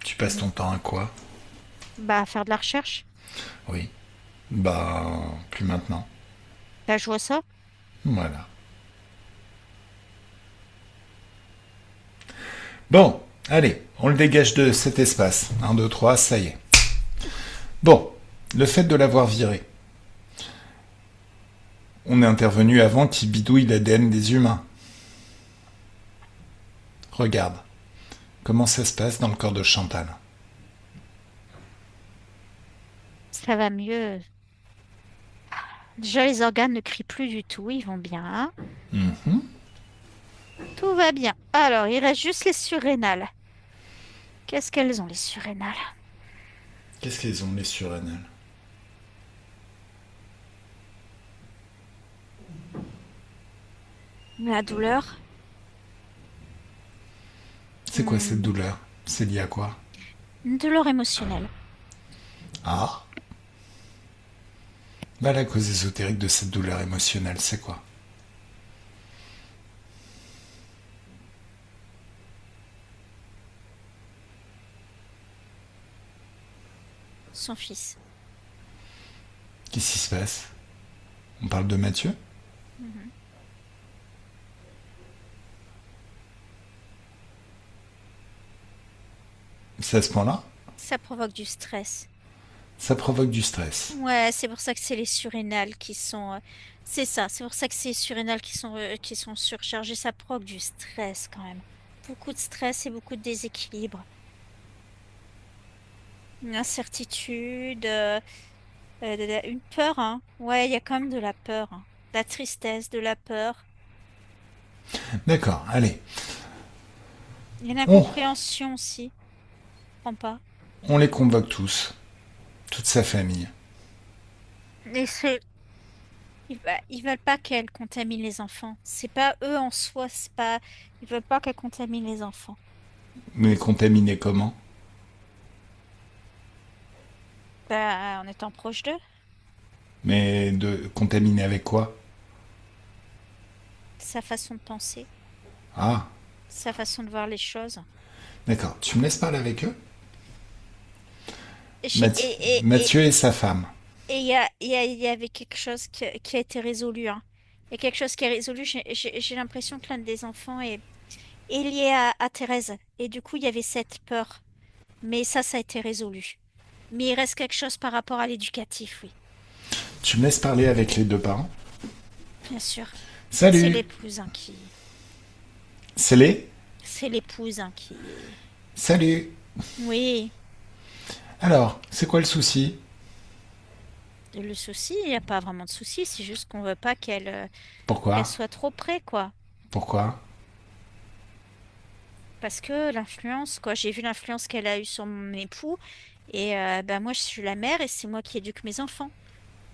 tu passes ton temps à quoi? Bah, faire de la recherche. Oui. Bah, plus maintenant. Bah, je vois ça. Voilà. Bon, allez, on le dégage de cet espace. Un, 2, 3, ça y est. Bon, le fait de l'avoir viré. On est intervenu avant qu'il bidouille l'ADN des humains. Regarde, comment ça se passe dans le corps de Chantal. Ça va mieux. Déjà, les organes ne crient plus du tout, ils vont bien. Hein. Mhm. Tout va bien. Alors, il reste juste les surrénales. Qu'est-ce qu'elles ont, les surrénales? Qu'est-ce qu'ils ont, les surrénales? La douleur. C'est quoi cette Hmm, douleur? C'est lié à quoi? une douleur émotionnelle. Ah. Bah, la cause ésotérique de cette douleur émotionnelle, c'est quoi? Son fils. Qu'est-ce qui se passe? On parle de Mathieu? Mhm. C'est à ce point-là? Ça provoque du stress. Ça provoque du stress. Ouais, c'est pour ça que c'est les surrénales qui sont. C'est ça, c'est pour ça que c'est les surrénales qui sont surchargées. Ça provoque du stress quand même. Beaucoup de stress et beaucoup de déséquilibre. Une incertitude, une peur, hein. Ouais, il y a quand même de la peur. Hein. De la tristesse, de la peur. D'accord, allez. Il y a une On, incompréhension aussi. Je comprends pas. on les convoque tous. Toute sa famille. Et c'est. Ils veulent pas qu'elle contamine les enfants. C'est pas eux en soi, c'est pas. Ils veulent pas qu'elle contamine les enfants. Mais contaminés comment? Bah, en étant proche d'eux. Mais de contaminés avec quoi? Sa façon de penser, Ah, sa façon de voir les choses. d'accord. Tu me laisses parler avec eux? Et j'ai- Mathieu et sa femme. et il y avait quelque chose qui a été résolu, hein. Il y a quelque chose qui est résolu. J'ai l'impression que l'un des enfants est lié à Thérèse. Et du coup, il y avait cette peur. Mais ça a été résolu. Mais il reste quelque chose par rapport à l'éducatif, oui, Tu me laisses parler avec les deux parents? bien sûr. C'est Salut! l'épouse hein, qui... C'est les? C'est l'épouse hein, qui... Salut! Oui, Alors, c'est quoi le souci? le souci, il n'y a pas vraiment de souci, c'est juste qu'on veut pas qu'elle Pourquoi? soit trop près, quoi. Pourquoi? Parce que l'influence, quoi, j'ai vu l'influence qu'elle a eue sur mon époux, et bah moi je suis la mère et c'est moi qui éduque mes enfants.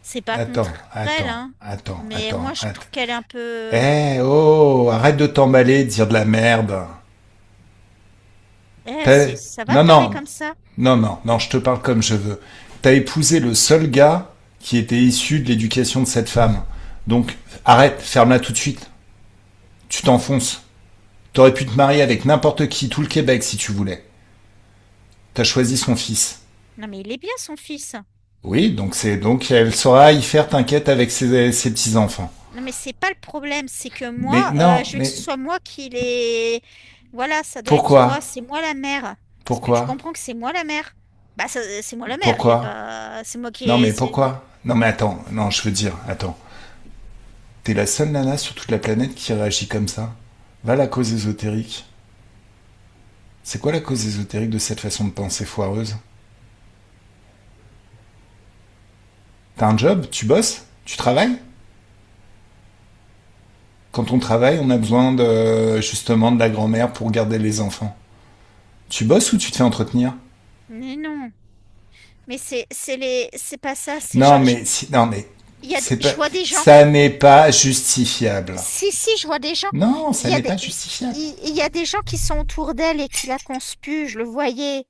C'est pas contre Attends, elle, attends, hein. attends, Mais attends, moi je attends. trouve qu'elle est un peu... Eh, oh, arrête de t'emballer, de dire de la merde. T'as- Ça va Non, parler non, comme ça? non, non, non, je te parle comme je veux. T'as épousé le seul gars qui était issu de l'éducation de cette femme. Donc, arrête, ferme-la tout de suite. Tu t'enfonces. T'aurais pu te marier avec n'importe qui, tout le Québec, si tu voulais. T'as choisi son fils. Non mais il est bien son fils. Oui, donc elle saura y faire, t'inquiète, avec ses petits-enfants. Non mais c'est pas le problème, c'est que Mais moi, non, je veux que ce mais soit moi qui les... Voilà, ça doit être, tu vois, pourquoi? c'est moi la mère. Est-ce que tu Pourquoi? comprends que c'est moi la mère? Bah c'est moi la mère, il y a Pourquoi? pas... C'est moi qui Non, ai... mais pourquoi? Non, mais attends, non, je veux dire, attends. T'es la seule nana sur toute la planète qui réagit comme ça. Va à la cause ésotérique. C'est quoi la cause ésotérique de cette façon de penser foireuse? T'as un job? Tu bosses? Tu travailles? Quand on travaille, on a besoin de justement de la grand-mère pour garder les enfants. Tu bosses ou tu te fais entretenir? Mais non, mais c'est pas ça, c'est Non, genre, mais si, non, mais il y a, c'est pas, je vois des gens, ça n'est pas justifiable. si, je vois des gens, Non, il ça y a n'est des, pas justifiable. il y a des gens qui sont autour d'elle et qui la conspuent, je le voyais.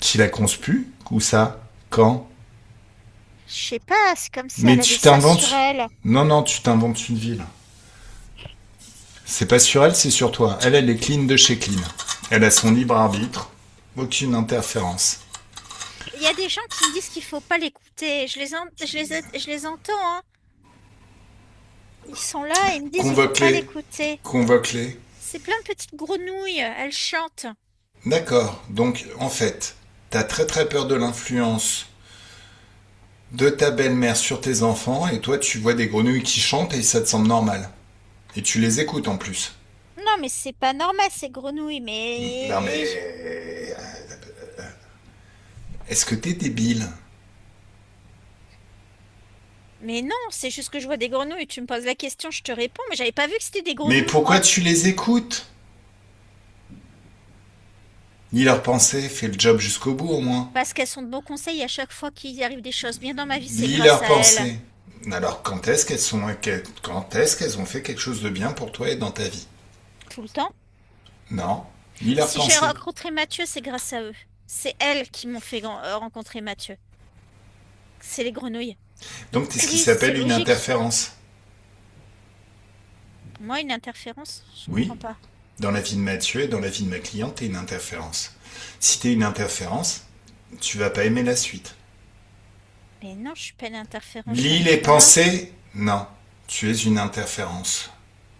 Qui l'a conçu? Où ça? Quand? Je sais pas, c'est comme si Mais elle avait tu ça sur t'inventes. elle. Non, non, tu t'inventes une ville. C'est pas sur elle, c'est sur toi. Elle est clean de chez clean. Elle a son libre arbitre. Aucune interférence. Il y a des gens qui me disent qu'il faut pas l'écouter. Je les entends, hein. Ils sont là et ils me disent qu'il faut pas Convoque-les. l'écouter. Convoque-les. C'est plein de petites grenouilles, elles chantent. D'accord. Donc, en fait, t'as très très peur de l'influence de ta belle-mère sur tes enfants et toi, tu vois des grenouilles qui chantent et ça te semble normal. Et tu les écoutes en plus. Non, mais c'est pas normal ces grenouilles, Non mais... mais... Est-ce que t'es débile? Mais non, c'est juste que je vois des grenouilles. Tu me poses la question, je te réponds, mais j'avais pas vu que c'était des Mais grenouilles, pourquoi moi. tu les écoutes? Ni leur pensée, fais le job jusqu'au bout au moins. Parce qu'elles sont de bons conseils à chaque fois qu'il arrive des choses bien dans ma vie, c'est Lis grâce leurs à elles. pensées. Alors quand est-ce qu'elles ont fait quelque chose de bien pour toi et dans ta vie? Tout le temps. Non. Lis leurs Si j'ai pensées. rencontré Mathieu, c'est grâce à eux. C'est elles qui m'ont fait rencontrer Mathieu. C'est les grenouilles. Donc c'est ce qui Oui, c'est s'appelle une logique. interférence. Moi, une interférence, je Oui. comprends pas. Dans la vie de Mathieu et dans la vie de ma cliente, t'es une interférence. Si t'es une interférence, tu vas pas aimer la suite. Mais non, je suis pas une interférence, je Lis suis les un humain. pensées. Non. Tu es une interférence.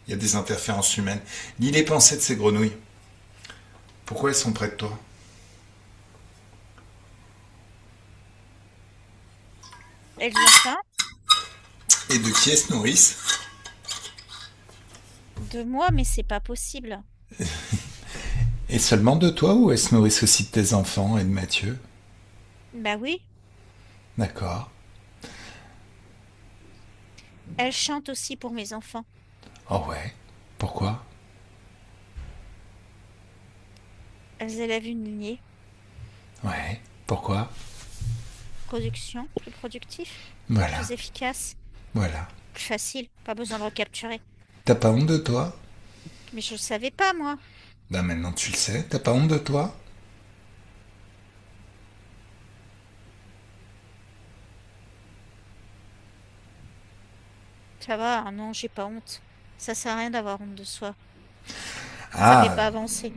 Il y a des interférences humaines. Lis les pensées de ces grenouilles. Pourquoi elles sont près de toi? Elles ont faim. Et de qui elles se nourrissent? De moi, mais c'est pas possible. Et seulement de toi ou elles se nourrissent aussi de tes enfants et de Mathieu? Bah oui. D'accord. Elles chantent aussi pour mes enfants. Oh ouais. Pourquoi? Elles élèvent une lignée. Ouais. Pourquoi? Production, plus productif, Voilà. plus efficace, Voilà. plus facile. Pas besoin de recapturer. T'as pas honte de toi? Mais je le savais pas, moi. Bah maintenant tu le sais. T'as pas honte de toi? Ça va, hein, non, j'ai pas honte. Ça sert à rien d'avoir honte de soi. Ça fait Ah, pas avancer.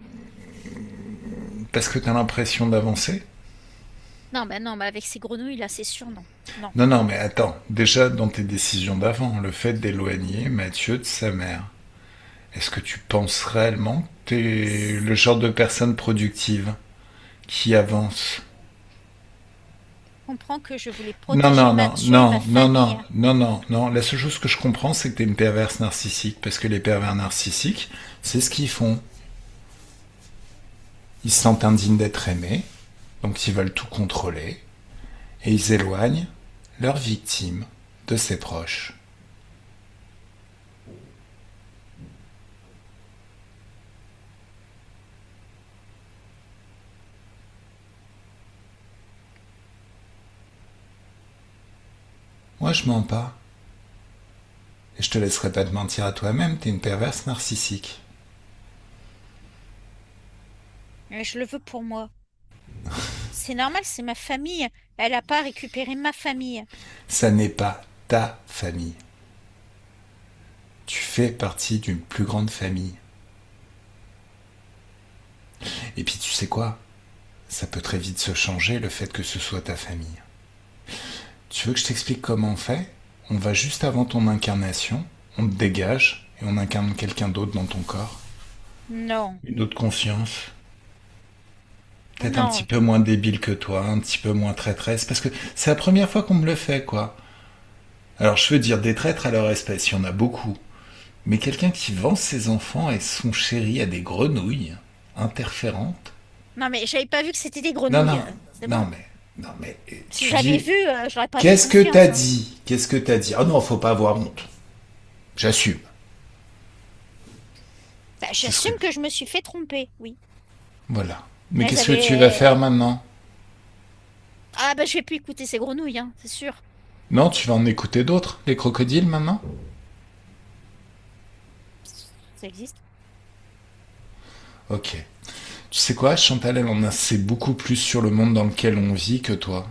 parce que t'as l'impression d'avancer? Non, bah non, bah avec ces grenouilles là, c'est sûr, non. Non. Non, non, mais attends. Déjà dans tes décisions d'avant, le fait d'éloigner Mathieu de sa mère. Est-ce que tu penses réellement que t'es le genre de personne productive qui avance? Je comprends que je voulais Non, protéger non, non, Mathieu et ma non, non, non, famille. non, non, non. La seule chose que je comprends, c'est que t'es une perverse narcissique. Parce que les pervers narcissiques, c'est ce qu'ils font. Ils se sentent indignes d'être aimés, donc ils veulent tout contrôler, et ils éloignent leur victime de ses proches. Moi, je mens pas. Et je te laisserai pas te mentir à toi-même, t'es une perverse narcissique. Mais je le veux pour moi. C'est normal, c'est ma famille. Elle a pas récupéré ma famille. Ça n'est pas ta famille. Tu fais partie d'une plus grande famille. Et puis tu sais quoi? Ça peut très vite se changer le fait que ce soit ta famille. Tu veux que je t'explique comment on fait? On va juste avant ton incarnation, on te dégage et on incarne quelqu'un d'autre dans ton corps. Non, Une autre conscience. Peut-être un petit non. peu moins débile que toi, un petit peu moins traîtresse, parce que c'est la première fois qu'on me le fait, quoi. Alors je veux dire, des traîtres à leur espèce, il y en a beaucoup. Mais quelqu'un qui vend ses enfants et son chéri à des grenouilles interférentes. Non, mais j'avais pas vu que c'était des Non, grenouilles. non, C'est non, bon. mais, Si tu j'avais dis, vu, j'aurais pas fait qu'est-ce que t'as confiance, hein. dit? Qu'est-ce que t'as dit? Ah non, faut pas avoir honte. J'assume. Bah, C'est ce que. j'assume que je me suis fait tromper, oui. Voilà. Mais Elles qu'est-ce que tu vas faire avaient... maintenant? Ah bah je vais plus écouter ces grenouilles, hein, c'est sûr. Non, tu vas en écouter d'autres, les crocodiles maintenant? Ça existe. Ok. Tu sais quoi, Chantal, elle en a sait beaucoup plus sur le monde dans lequel on vit que toi.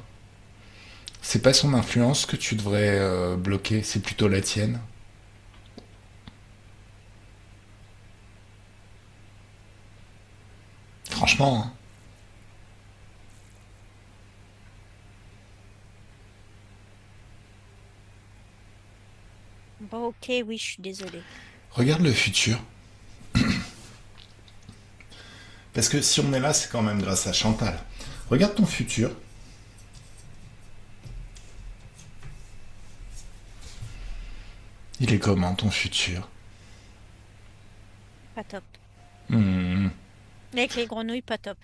C'est pas son influence que tu devrais bloquer, c'est plutôt la tienne. Franchement, hein. Bon, ok, oui, je suis désolée. Regarde le futur. Parce que si on est là, c'est quand même grâce à Chantal. Regarde ton futur. Il est comment ton futur? Pas top. Hmm, Avec les grenouilles, pas top.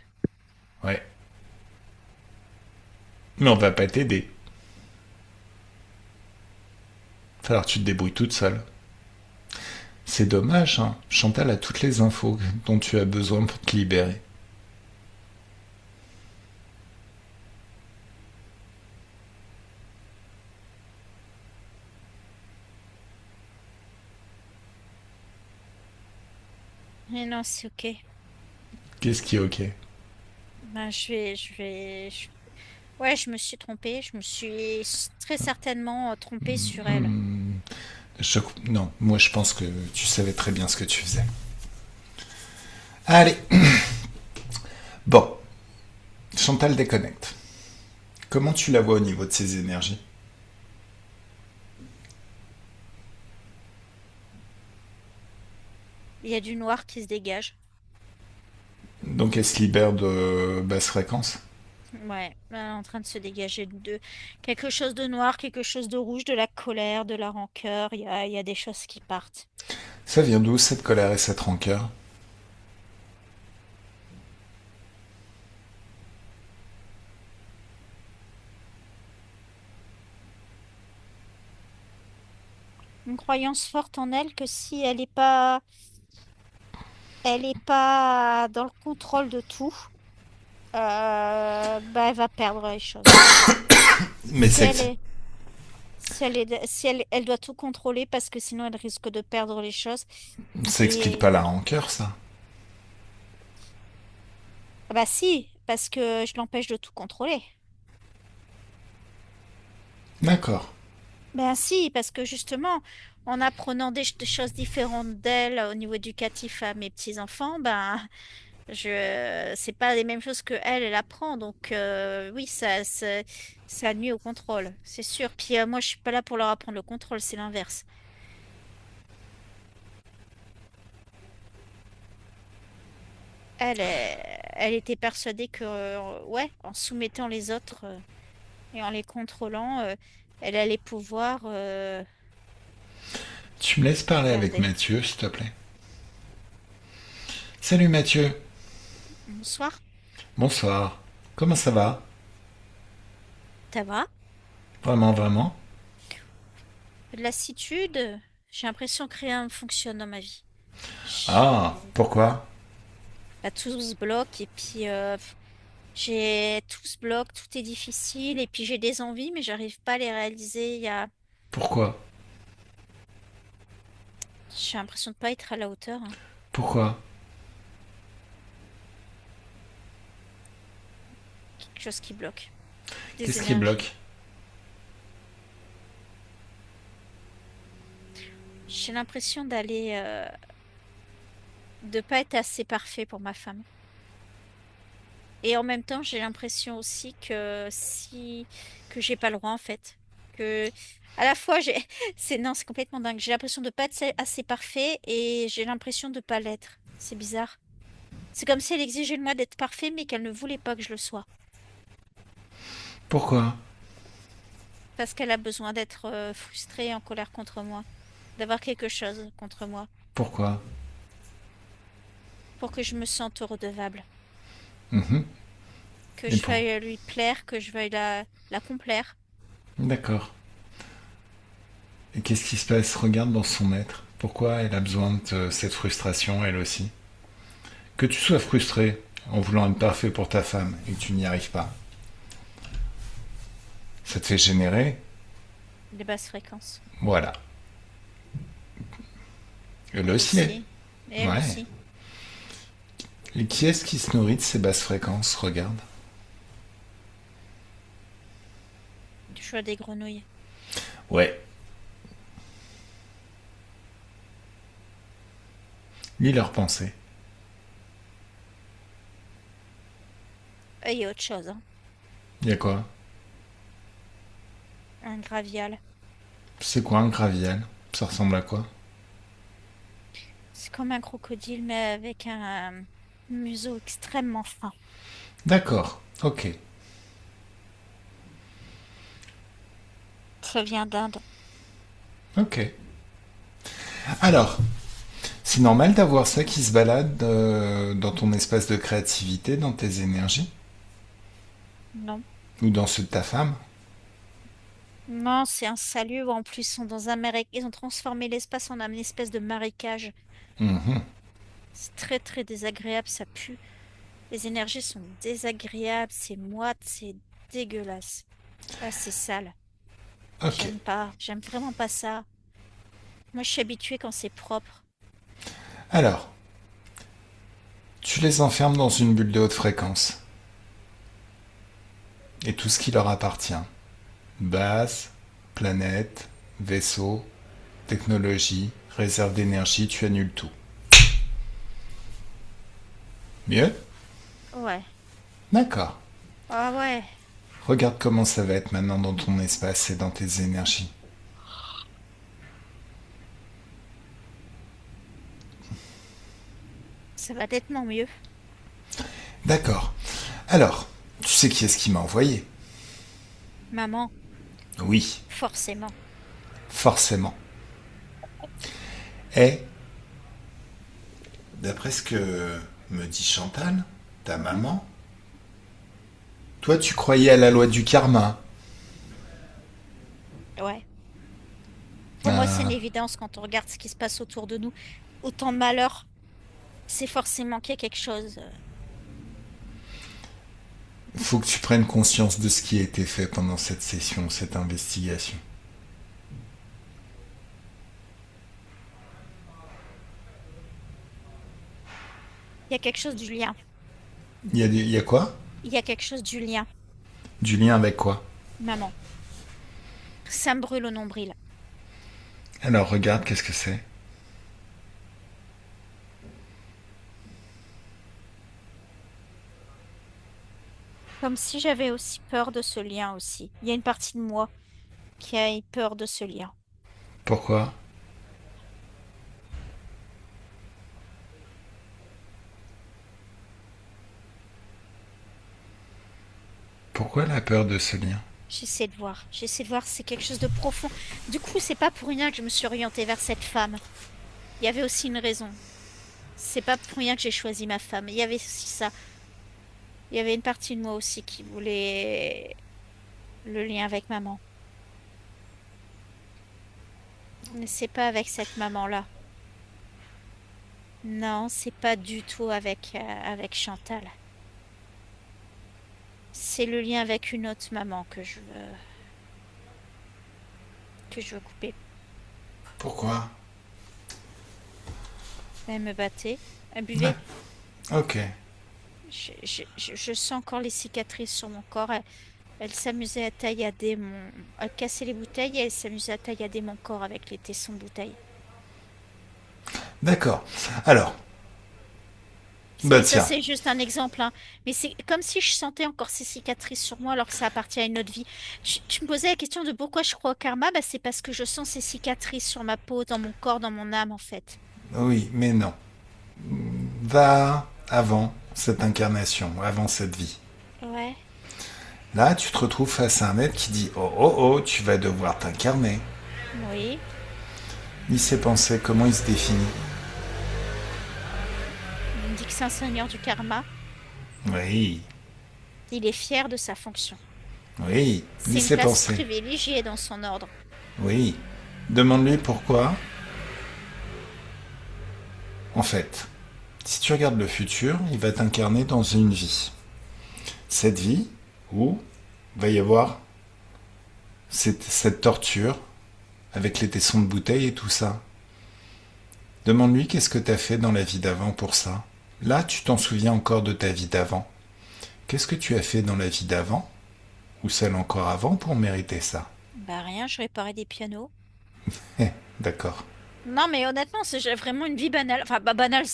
ouais. Mais on va pas t'aider. Falloir que tu te débrouilles toute seule. C'est dommage, hein. Chantal a toutes les infos dont tu as besoin pour te libérer. Mais non, c'est ok. Qu'est-ce qui est ok? Ben, Ouais, je me suis trompée. Je me suis très certainement trompée sur elle. Hmm, je- Non, moi je pense que tu savais très bien ce que tu faisais. Allez, bon, Chantal déconnecte. Comment tu la vois au niveau de ses énergies? Il y a du noir qui se dégage. Donc elle se libère de basse fréquence? Ouais, elle est en train de se dégager de quelque chose de noir, quelque chose de rouge, de la colère, de la rancœur. Il y a des choses qui partent. Ça vient d'où cette colère et cette rancœur? Une croyance forte en elle que si elle est pas dans le contrôle de tout, bah elle va perdre les choses. Mais Si c'est elle est, si elle, elle doit tout contrôler parce que sinon elle risque de perdre les choses. ça explique pas Et la rancœur, ça. ah bah si, parce que je l'empêche de tout contrôler. D'accord. Ben si, parce que justement, en apprenant des choses différentes d'elle au niveau éducatif à mes petits-enfants, ben c'est pas les mêmes choses que elle apprend. Donc oui, ça nuit au contrôle, c'est sûr. Puis moi, je suis pas là pour leur apprendre le contrôle, c'est l'inverse. Elle était persuadée que, ouais, en soumettant les autres et en les contrôlant, elle allait pouvoir Tu me laisses parler avec garder. Mathieu, s'il te plaît. Salut Mathieu. Bonsoir, Bonsoir. Comment ça va? ça va? Vraiment, vraiment? De lassitude, j'ai l'impression que rien ne fonctionne dans ma vie. Ah, J'ai- pourquoi? Là, tout se bloque et puis j'ai tout se bloque, tout est difficile et puis j'ai des envies mais j'arrive pas à les réaliser. Pourquoi? J'ai l'impression de pas être à la hauteur, hein. Pourquoi? Quelque chose qui bloque, des Qu'est-ce qui énergies. bloque? J'ai l'impression de pas être assez parfait pour ma femme. Et en même temps, j'ai l'impression aussi que j'ai pas le droit en fait. Que à la fois j'ai c'est complètement dingue. J'ai l'impression de pas être assez parfait et j'ai l'impression de pas l'être. C'est bizarre. C'est comme si elle exigeait de moi d'être parfait mais qu'elle ne voulait pas que je le sois Pourquoi? parce qu'elle a besoin d'être frustrée et en colère contre moi, d'avoir quelque chose contre moi Pourquoi? pour que je me sente redevable, Mhm. que Et je pour... veuille lui plaire, que je veuille la complaire. D'accord. Et qu'est-ce qui se passe? Regarde dans son être. Pourquoi elle a besoin de cette frustration, elle aussi? Que tu sois frustré en voulant être parfait pour ta femme et que tu n'y arrives pas, ça te fait générer? Des basses fréquences. Voilà. Elle aussi. Aussi. Et elle Ouais. aussi. Et qui est-ce qui se nourrit de ces basses fréquences? Regarde. Du choix des grenouilles. Ouais. Lis leurs pensées. Et il y a autre chose, hein. Y a quoi? Un gravial. C'est quoi un gravial? Ça ressemble à quoi? C'est comme un crocodile, mais avec un museau extrêmement fin. D'accord. Ok. Ça vient d'Inde. Ok. Alors, c'est normal d'avoir ça qui se balade dans ton espace de créativité, dans tes énergies? Non. Ou dans ceux de ta femme? Non, c'est un salut. En plus, ils sont dans un ils ont transformé l'espace en une espèce de marécage. Mhm. C'est très très désagréable, ça pue. Les énergies sont désagréables, c'est moite, c'est dégueulasse. Ah, c'est sale. Ok. J'aime pas, j'aime vraiment pas ça. Moi, je suis habituée quand c'est propre. Alors, tu les enfermes dans une bulle de haute fréquence. Et tout ce qui leur appartient. Base, planète, vaisseau, technologie, réserve d'énergie, tu annules tout. Mieux? Ouais. D'accord. Ah ouais. Regarde comment ça va être maintenant dans ton espace et dans tes énergies. Ça va nettement mieux. D'accord. Alors, tu sais qui est-ce qui m'a envoyé? Maman, Oui, forcément. forcément. Et, d'après ce que me dit Chantal, ta maman, toi tu croyais à la loi du karma. Ouais. Pour moi, c'est une Ah, évidence quand on regarde ce qui se passe autour de nous. Autant de malheur, c'est forcément qu'il y a quelque chose. faut que tu prennes conscience de ce qui a été fait pendant cette session, cette investigation. Il y a quelque chose du lien. Il y a quoi? Il y a quelque chose du lien, Du lien avec quoi? maman. Ça me brûle au nombril. Alors regarde, qu'est-ce que c'est? Comme si j'avais aussi peur de ce lien aussi. Il y a une partie de moi qui a eu peur de ce lien. Pourquoi? Pourquoi la peur de ce lien? J'essaie de voir si c'est quelque chose de profond. Du coup, c'est pas pour rien que je me suis orientée vers cette femme. Il y avait aussi une raison. C'est pas pour rien que j'ai choisi ma femme. Il y avait aussi ça. Il y avait une partie de moi aussi qui voulait le lien avec maman. Mais c'est pas avec cette maman-là. Non, c'est pas du tout avec Chantal. C'est le lien avec une autre maman que je veux couper. Pourquoi? Elle me battait, elle Ah, buvait. ok. Je sens encore les cicatrices sur mon corps. Elle s'amusait à taillader à casser les bouteilles et elle s'amusait à taillader mon corps avec les tessons de bouteilles. D'accord. Alors, bah Ça, tiens. c'est juste un exemple, hein. Mais c'est comme si je sentais encore ces cicatrices sur moi alors que ça appartient à une autre vie. Tu me posais la question de pourquoi je crois au karma, bah, c'est parce que je sens ces cicatrices sur ma peau, dans mon corps, dans mon âme, en fait. Oui, mais non. Va avant cette incarnation, avant cette vie. Ouais, Là, tu te retrouves face à un être qui dit oh oh oh, tu vas devoir t'incarner. oui. Il s'est pensé, comment il se définit? Il me dit que c'est un seigneur du karma. Oui, Il est fier de sa fonction. oui, C'est il une s'est place pensé. privilégiée dans son ordre. Oui. Demande-lui pourquoi. En fait, si tu regardes le futur, il va t'incarner dans une vie. Cette vie où il va y avoir cette torture avec les tessons de bouteille et tout ça. Demande-lui qu'est-ce que tu as fait dans la vie d'avant pour ça. Là, tu t'en souviens encore de ta vie d'avant. Qu'est-ce que tu as fait dans la vie d'avant, ou celle encore avant, pour mériter ça? Bah rien, je réparais des pianos. D'accord. Non, mais honnêtement, j'ai vraiment une vie banale. Enfin, pas banale,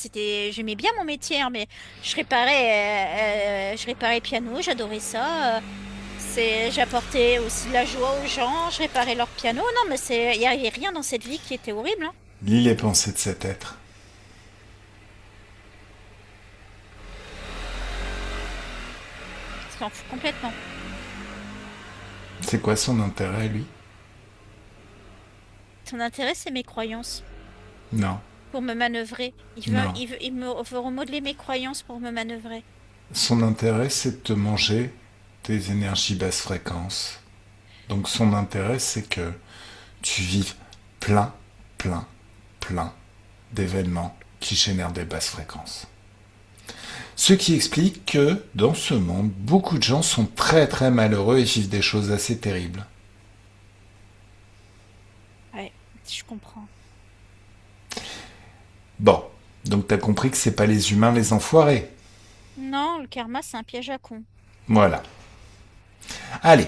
j'aimais bien mon métier, hein, mais je réparais les pianos, j'adorais ça. J'apportais aussi de la joie aux gens, je réparais leurs pianos. Non, mais il y avait rien dans cette vie qui était horrible, hein. Lis les pensées de cet être. Je s'en fout complètement. C'est quoi son intérêt, lui? Son intérêt, c'est mes croyances. Non, Pour me manœuvrer. non. Il me veut remodeler mes croyances pour me manœuvrer. Son intérêt, c'est de te manger tes énergies basse fréquence. Donc son intérêt, c'est que tu vives plein, plein, plein d'événements qui génèrent des basses fréquences. Ce qui explique que, dans ce monde, beaucoup de gens sont très très malheureux et vivent des choses assez terribles. Ouais, je comprends. Bon, donc t'as compris que c'est pas les humains les enfoirés. Non, le karma, c'est un piège à con. Voilà. Allez,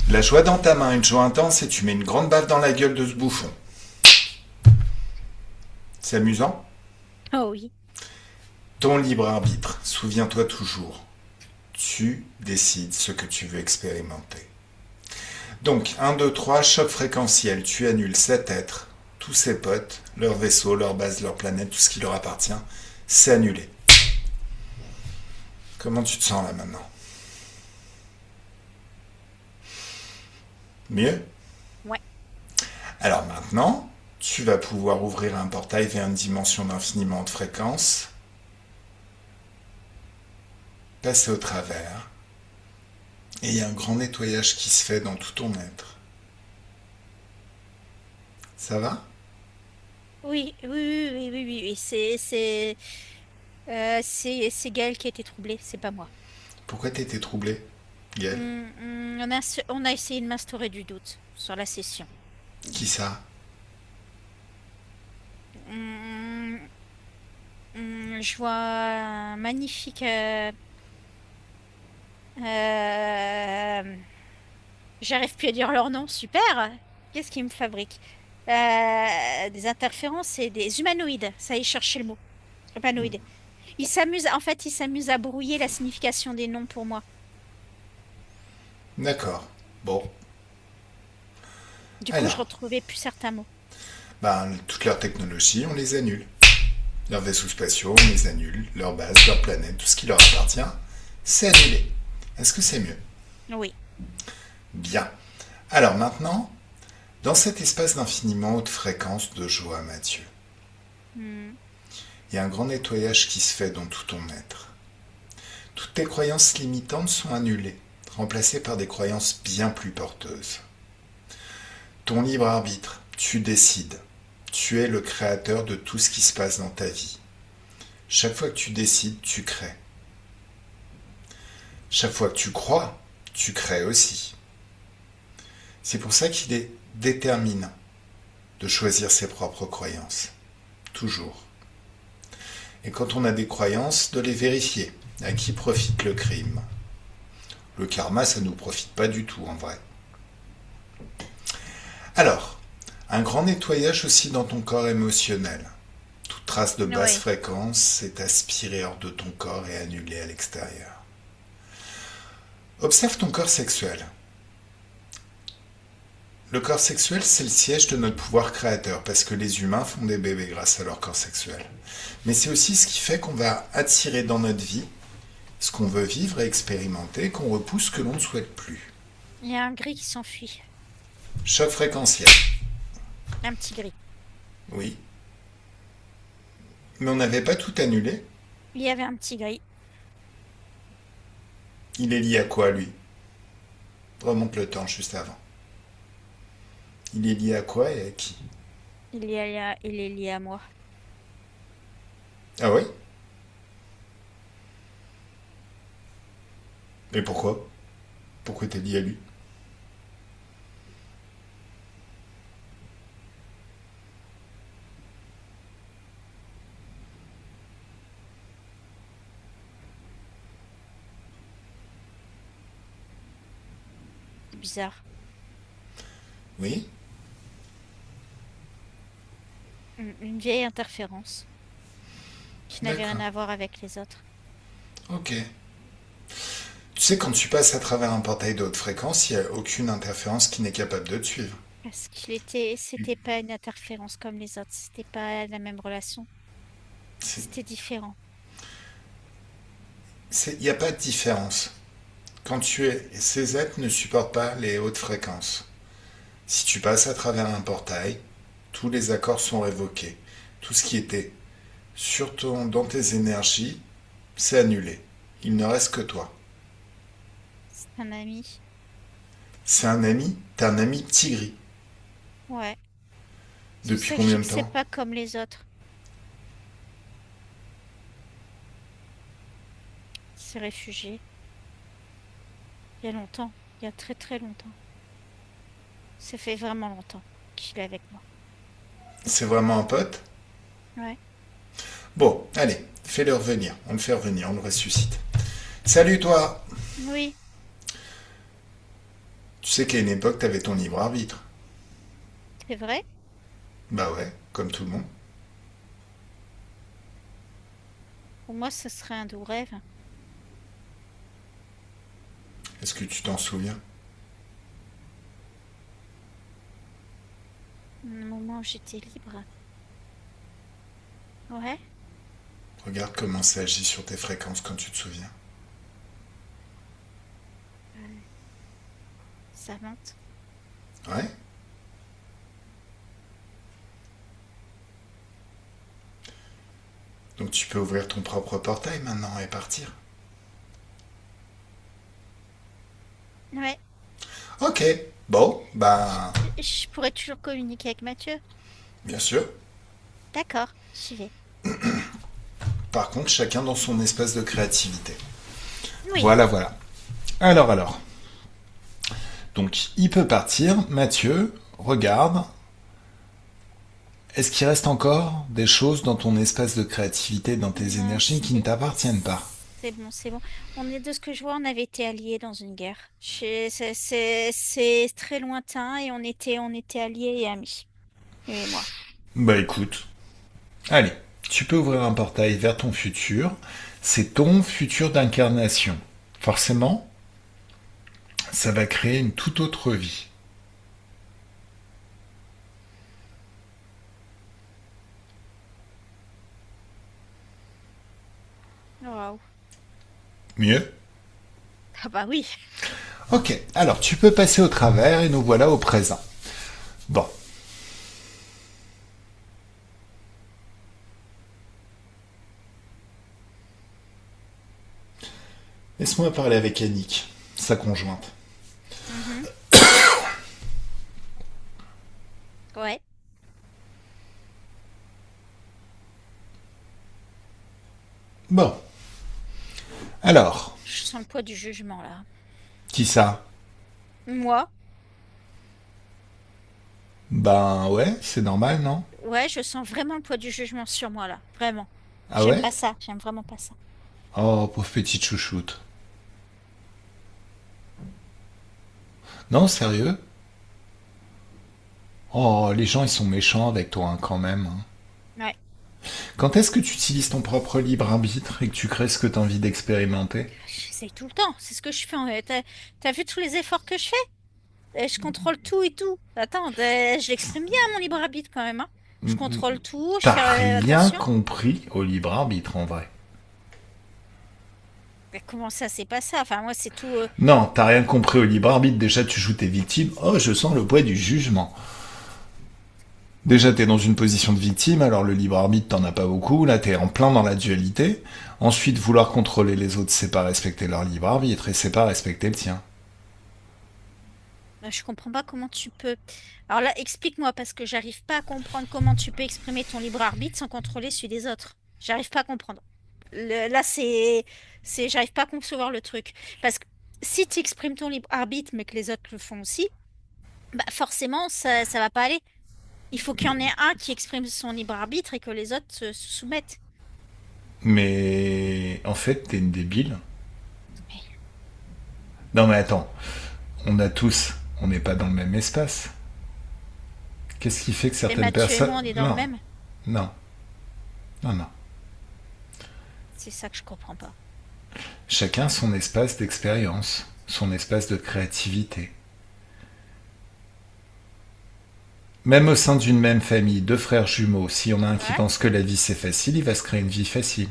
la joie dans ta main, une joie intense, et tu mets une grande baffe dans la gueule de ce bouffon. C'est amusant? Oh oui. Ton libre arbitre, souviens-toi toujours. Tu décides ce que tu veux expérimenter. Donc, 1, 2, 3, choc fréquentiel, tu annules cet être, tous ses potes, leur vaisseau, leur base, leur planète, tout ce qui leur appartient, c'est annulé. Comment tu te sens là maintenant? Mieux? Ouais. Alors maintenant, tu vas pouvoir ouvrir un portail vers une dimension d'infiniment de fréquences, passer au travers, et il y a un grand nettoyage qui se fait dans tout ton être. Ça va? Oui, oui, oui, oui, oui, oui, oui. C'est Gaël qui a été troublé, c'est pas moi. Pourquoi t'étais troublé, Gaël? On a essayé de m'instaurer du doute sur la session. Qui ça? Hum, je vois un magnifique. Euh, J'arrive plus à dire leur nom, super. Qu'est-ce qu'ils me fabriquent? Des interférences et des humanoïdes. Ça y est, chercher le mot. Humanoïdes. Ils s'amusent à brouiller la signification des noms pour moi. D'accord. Bon. Du coup, je Alors, retrouvais plus certains mots. ben, toute leur technologie, on les annule. Leurs vaisseaux spatiaux, on les annule. Leur base, leur planète, tout ce qui leur appartient, c'est annulé. Est-ce que c'est mieux? Oui. Bien. Alors maintenant, dans cet espace d'infiniment haute fréquence de joie, Mathieu, Hmm. il y a un grand nettoyage qui se fait dans tout ton être. Toutes tes croyances limitantes sont annulées, remplacées par des croyances bien plus porteuses. Ton libre arbitre, tu décides. Tu es le créateur de tout ce qui se passe dans ta vie. Chaque fois que tu décides, tu crées. Chaque fois que tu crois, tu crées aussi. C'est pour ça qu'il est déterminant de choisir ses propres croyances. Toujours. Et quand on a des croyances, de les vérifier. À qui profite le crime? Le karma, ça ne nous profite pas du tout en vrai. Alors, un grand nettoyage aussi dans ton corps émotionnel. Toute trace de basse Oui. fréquence est aspirée hors de ton corps et annulée à l'extérieur. Observe ton corps sexuel. Le corps sexuel, c'est le siège de notre pouvoir créateur, parce que les humains font des bébés grâce à leur corps sexuel. Mais c'est aussi ce qui fait qu'on va attirer dans notre vie ce qu'on veut vivre et expérimenter, qu'on repousse ce que l'on ne souhaite plus. Il y a un gris qui s'enfuit. Choc fréquentiel. Un petit gris. Oui. Mais on n'avait pas tout annulé. Il y avait un petit gris. Il est lié à quoi, lui? Remonte le temps juste avant. Il est lié à quoi et à qui? Il est lié à moi. Ah oui? Et pourquoi? Pourquoi t'es lié à lui? C'est bizarre. Oui? Une vieille interférence qui n'avait rien D'accord. à voir avec les autres. Ok. Tu sais, quand tu passes à travers un portail de haute fréquence, il n'y a aucune interférence qui n'est capable de te suivre. Parce c'était pas une interférence comme les autres. C'était pas la même relation. C'est- C'était différent. Il n'y a pas de différence. Quand tu es, ces êtres ne supportent pas les hautes fréquences. Si tu passes à travers un portail, tous les accords sont révoqués. Tout ce qui était dans tes énergies, c'est annulé. Il ne reste que toi. C'est un ami. C'est un ami, t'es un ami tigri. Ouais. C'est pour Depuis ça que je dis combien que de c'est temps? pas comme les autres. C'est réfugié. Il y a longtemps. Il y a très très longtemps. Ça fait vraiment longtemps qu'il est avec moi. C'est vraiment un pote? Ouais. Bon, allez, fais-le revenir. On le fait revenir, on le ressuscite. Salut toi! Oui. Tu sais qu'à une époque, t'avais ton libre arbitre. C'est vrai? Bah ouais, comme tout le monde. Pour moi, ce serait un doux rêve. Est-ce que tu t'en souviens? Un moment où j'étais libre. Ouais. Regarde comment ça agit sur tes fréquences quand tu te souviens. Ça monte. Ouais? Donc tu peux ouvrir ton propre portail maintenant et partir. Ouais. Ok, bon, bah, Je pourrais toujours communiquer avec Mathieu. bien sûr. D'accord, j'y vais. Par contre, chacun dans son espace de créativité. Oui. Voilà, voilà. Alors. Donc, il peut partir. Mathieu, regarde. Est-ce qu'il reste encore des choses dans ton espace de créativité, dans tes Non, énergies qui ne t'appartiennent pas? c'est bon, c'est bon. On est de ce que je vois, on avait été alliés dans une guerre. C'est très lointain et on était alliés et amis. Lui et moi. Bah écoute, allez, tu peux ouvrir un portail vers ton futur. C'est ton futur d'incarnation. Forcément, ça va créer une toute autre vie. Waouh. Mieux? Ah bah oui. Ok, alors tu peux passer au travers et nous voilà au présent. Bon, laisse-moi parler avec Annick, sa conjointe. Mhm. Ouais. Bon, alors, Je sens le poids du jugement là. qui ça? Moi, Ben ouais, c'est normal, non? ouais, je sens vraiment le poids du jugement sur moi là. Vraiment. Ah J'aime ouais? pas ça. J'aime vraiment pas ça. Oh, pauvre petite chouchoute. Non, sérieux? Oh, les gens, ils sont méchants avec toi, hein, quand même, hein. Ouais. Quand est-ce que tu utilises ton propre libre arbitre et que tu crées ce que tu as envie d'expérimenter? J'essaye tout le temps. C'est ce que je fais. T'as vu tous les efforts que je fais? Je contrôle tout et tout. Attends, je l'exprime bien mon libre arbitre quand même, hein. Je contrôle tout. Je T'as fais rien attention. compris au libre arbitre, en vrai. Mais comment ça, c'est pas ça? Enfin, moi, c'est tout. Non, t'as rien compris au libre arbitre. Déjà, tu joues tes victimes. Oh, je sens le poids du jugement. Déjà, t'es dans une position de victime, alors le libre arbitre, t'en as pas beaucoup. Là, t'es en plein dans la dualité. Ensuite, vouloir contrôler les autres, c'est pas respecter leur libre arbitre et c'est pas respecter le tien. Je comprends pas comment tu peux. Alors là, explique-moi parce que j'arrive pas à comprendre comment tu peux exprimer ton libre arbitre sans contrôler celui des autres. J'arrive pas à comprendre. Là, j'arrive pas à concevoir le truc. Parce que si tu exprimes ton libre arbitre, mais que les autres le font aussi, bah forcément, ça va pas aller. Il faut qu'il y en ait un qui exprime son libre arbitre et que les autres se soumettent. Mais en fait, t'es une débile. Non mais attends, on n'est pas dans le même espace. Qu'est-ce qui fait que Mais certaines Mathieu et personnes... moi, on est dans le Non, même. non, non, non. C'est ça que je comprends pas. Chacun son espace d'expérience, son espace de créativité. Même au sein d'une même famille, deux frères jumeaux, s'il y en a un qui Ouais. pense que la vie c'est facile, il va se créer une vie facile.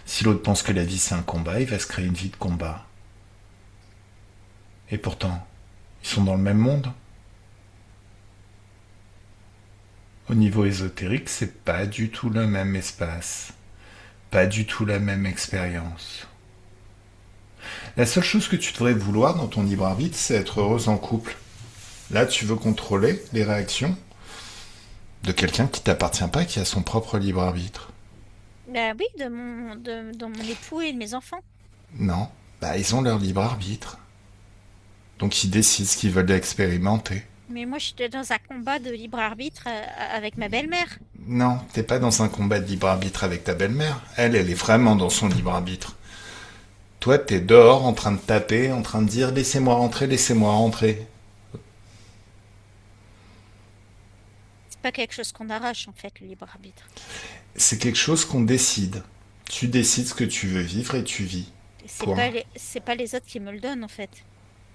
Si l'autre pense que la vie c'est un combat, il va se créer une vie de combat. Et pourtant, ils sont dans le même monde. Au niveau ésotérique, c'est pas du tout le même espace, pas du tout la même expérience. La seule chose que tu devrais vouloir dans ton libre arbitre, c'est être heureuse en couple. Là, tu veux contrôler les réactions de quelqu'un qui t'appartient pas, qui a son propre libre arbitre. Bah oui, de mon époux et de mes enfants. Non, bah ils ont leur libre arbitre. Donc ils décident ce qu'ils veulent expérimenter. Mais moi, j'étais dans un combat de libre arbitre avec ma belle-mère. Non, t'es pas dans un combat de libre arbitre avec ta belle-mère. Elle est vraiment dans son libre arbitre. Toi, t'es dehors en train de taper, en train de dire laissez-moi rentrer, laissez-moi rentrer. C'est pas quelque chose qu'on arrache, en fait, le libre arbitre. C'est quelque chose qu'on décide. Tu décides ce que tu veux vivre et tu vis. Et Point. c'est pas les autres qui me le donnent, en fait.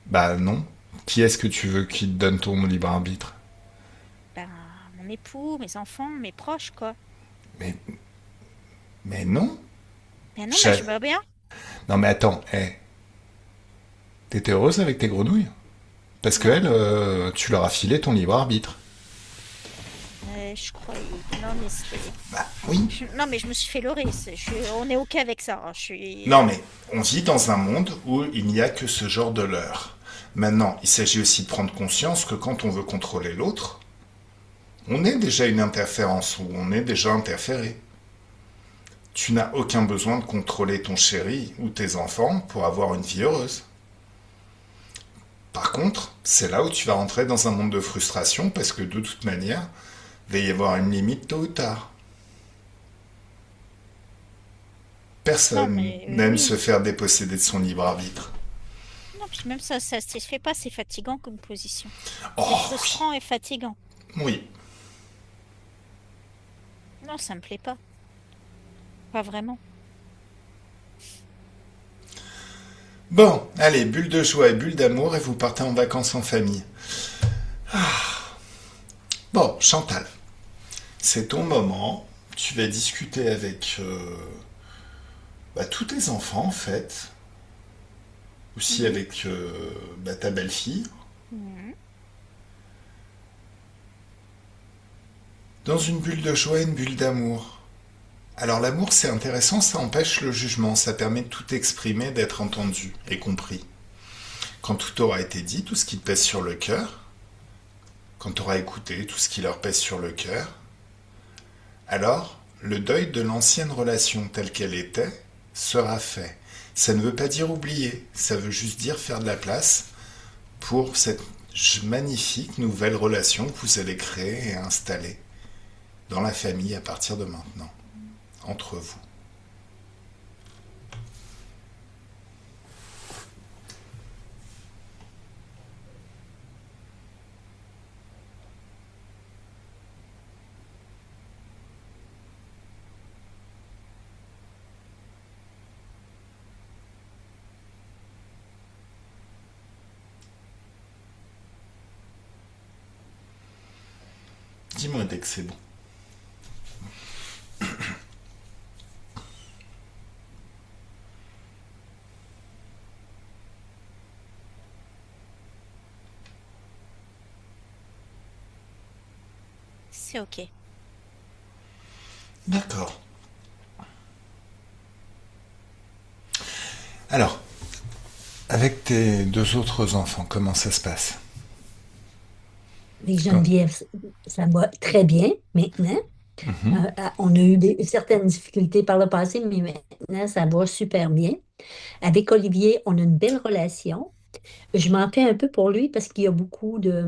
Bah non. Qui est-ce que tu veux qui te donne ton libre arbitre? Ben, mon époux, mes enfants, mes proches, quoi. Mais, mais non. Ben non, mais Cha- je vois bien. Non mais attends, t'étais heureuse avec tes grenouilles? Parce que Non, elles, tu leur as filé ton libre arbitre. je croyais. Non, mais c'était. Bah oui. Non, mais je me suis fait leurrer. On est OK avec ça, hein. Je suis. Non mais on vit dans un monde où il n'y a que ce genre de leurre. Maintenant, il s'agit aussi de prendre conscience que quand on veut contrôler l'autre, on est déjà une interférence ou on est déjà interféré. Tu n'as aucun besoin de contrôler ton chéri ou tes enfants pour avoir une vie heureuse. Par contre, c'est là où tu vas rentrer dans un monde de frustration parce que de toute manière, il va y avoir une limite tôt ou tard. Non, Personne mais n'aime oui. se faire déposséder de son libre arbitre. Non, puis même ça se fait pas, c'est fatigant comme position. C'est Oh frustrant et fatigant. oui. Non, ça me plaît pas. Pas vraiment. Bon, allez, bulle de joie et bulle d'amour et vous partez en vacances en famille. Bon, Chantal, c'est ton moment. Tu vas discuter avec tous tes enfants en fait. aussi Mhm, avec ta belle-fille. mhm. Dans une bulle de joie, une bulle d'amour. Alors l'amour, c'est intéressant, ça empêche le jugement, ça permet de tout exprimer, d'être entendu et compris. Quand tout aura été dit, tout ce qui te pèse sur le cœur, quand tu auras écouté tout ce qui leur pèse sur le cœur, alors le deuil de l'ancienne relation telle qu'elle était sera fait. Ça ne veut pas dire oublier, ça veut juste dire faire de la place pour cette magnifique nouvelle relation que vous allez créer et installer dans la famille à partir de maintenant, entre vous. Dis-moi dès que c'est bon. C'est OK. D'accord. Alors, avec tes deux autres enfants, comment ça se passe? Avec Comme- Geneviève, ça va très bien maintenant. On a eu certaines difficultés par le passé, mais maintenant, ça va super bien. Avec Olivier, on a une belle relation. Je m'en fais un peu pour lui parce qu'il y a beaucoup de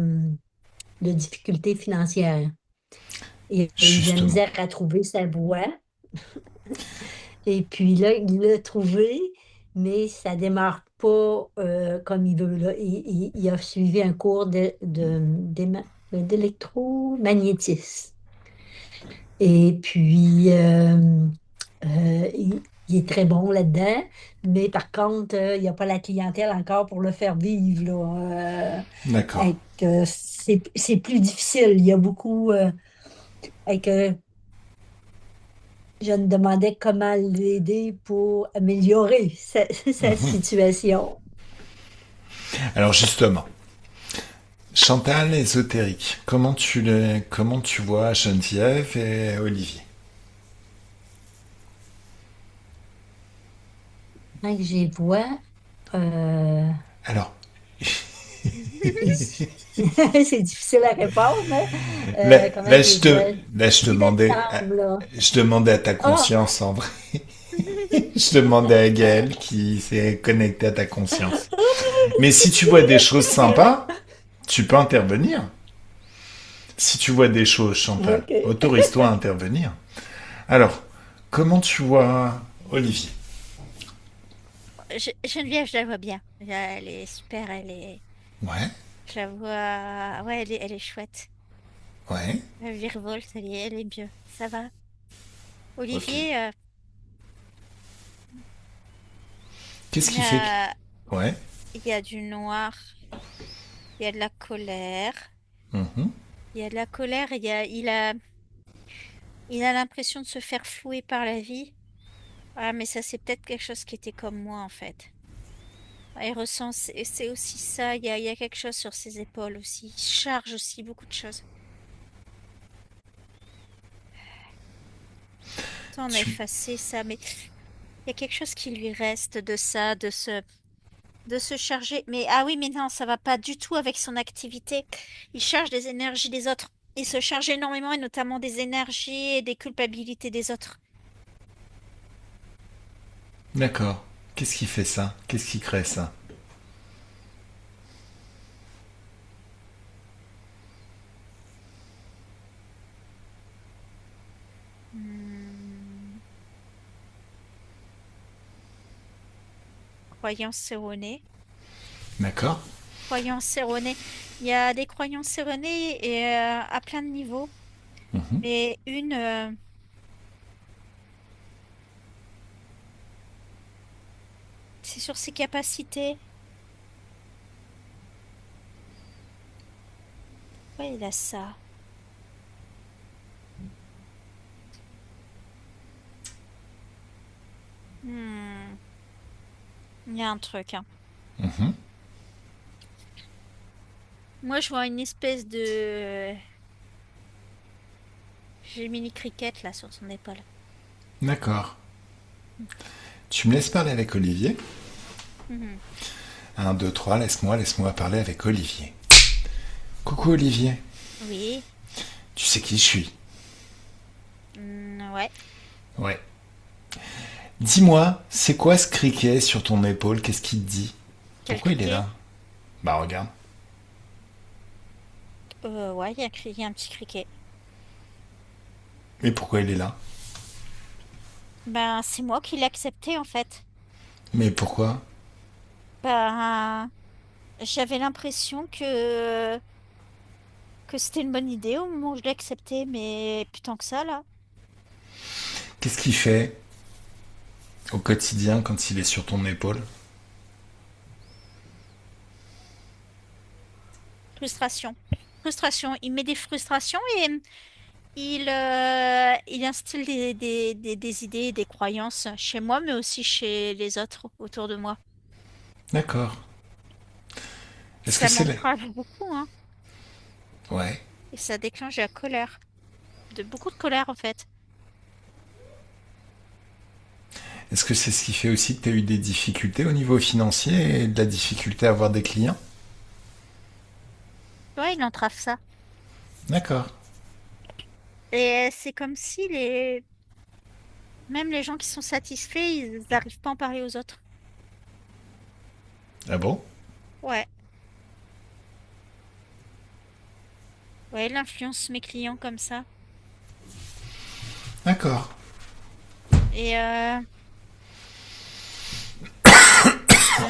difficultés financières. Il a eu de la Justement. misère à trouver sa voie. Et puis là, il l'a trouvé, mais ça démarre pas comme il veut. Là. Il a suivi un cours d'électromagnétisme. Et puis, il est très bon là-dedans, mais par contre, il n'y a pas la clientèle encore pour le faire vivre. Là. D'accord. C'est plus difficile. Il y a beaucoup. Avec, je me demandais comment l'aider pour améliorer sa situation. Alors justement, Chantal ésotérique, comment tu vois Geneviève et Olivier? Quand j'y vois, euh, Alors, et- c'est difficile à répondre, hein. là, Comment là, j'y vois? là, D'inseptembre, là. je demandais à ta Ah! conscience en vrai. Je demandais à Gaël qui s'est connecté à ta conscience. Mais si tu vois des choses C'est vrai. sympas, tu peux intervenir. Si tu vois des choses, Chantal, OK. autorise-toi à intervenir. Alors, comment tu vois Olivier? Geneviève, je la vois bien. Elle est super, Ouais, je la vois, ouais, elle est chouette. ouais, Elle virevolte, elle est mieux. Ça va. ok. Olivier, Qu'est-ce il qui fait que... a, Ouais, il y a du noir, il y a de la colère, mhm, il y a de la colère, il a l'impression de se faire flouer par la vie. Ah, mais ça, c'est peut-être quelque chose qui était comme moi, en fait. Ah, il ressent, c'est aussi ça, il y a quelque chose sur ses épaules aussi. Il charge aussi beaucoup de choses. Tant on a tu... effacé ça, mais il y a quelque chose qui lui reste de ça, de se charger. Mais ah oui, mais non, ça va pas du tout avec son activité. Il charge des énergies des autres. Il se charge énormément, et notamment des énergies et des culpabilités des autres. D'accord. Qu'est-ce qui fait ça? Qu'est-ce qui crée ça? Hmm. Croyances erronées. D'accord. Croyances erronées. Il y a des croyances erronées et à plein de niveaux. Mhm. Mais c'est sur ses capacités. Ouais, il a ça. Hmm. Il y a un truc, hein. Mhm. Moi, je vois une espèce de Gemini Cricket là sur son épaule. D'accord. Tu me laisses parler avec Olivier? Mhm. Un, 2, 3, laisse-moi parler avec Olivier. Coucou Olivier, Oui. tu sais qui je suis? Ouais. Ouais. Dis-moi, c'est quoi ce criquet sur ton épaule? Qu'est-ce qu'il te dit? Quel Pourquoi il est criquet? là? Bah regarde. Ouais, il y a un petit criquet. Mais pourquoi il est là? Ben, c'est moi qui l'ai accepté en fait. Mais pourquoi? Ben, j'avais l'impression que c'était une bonne idée au moment où je l'ai accepté, mais putain que ça là. Qu'est-ce qu'il fait au quotidien quand il est sur ton épaule? Frustration. Frustration. Il met des frustrations et il instille des idées, des croyances chez moi, mais aussi chez les autres autour de moi. D'accord. Est-ce que Ça c'est... m'entrave beaucoup, hein. Ouais. Et ça déclenche de la colère. De beaucoup de colère, en fait. Est-ce que c'est ce qui fait aussi que tu as eu des difficultés au niveau financier et de la difficulté à avoir des clients? Ouais, il entrave ça. D'accord. Et c'est comme si même les gens qui sont satisfaits, ils n'arrivent pas à en parler aux autres. Ah bon? Ouais. Ouais, il influence mes clients comme ça. D'accord. Et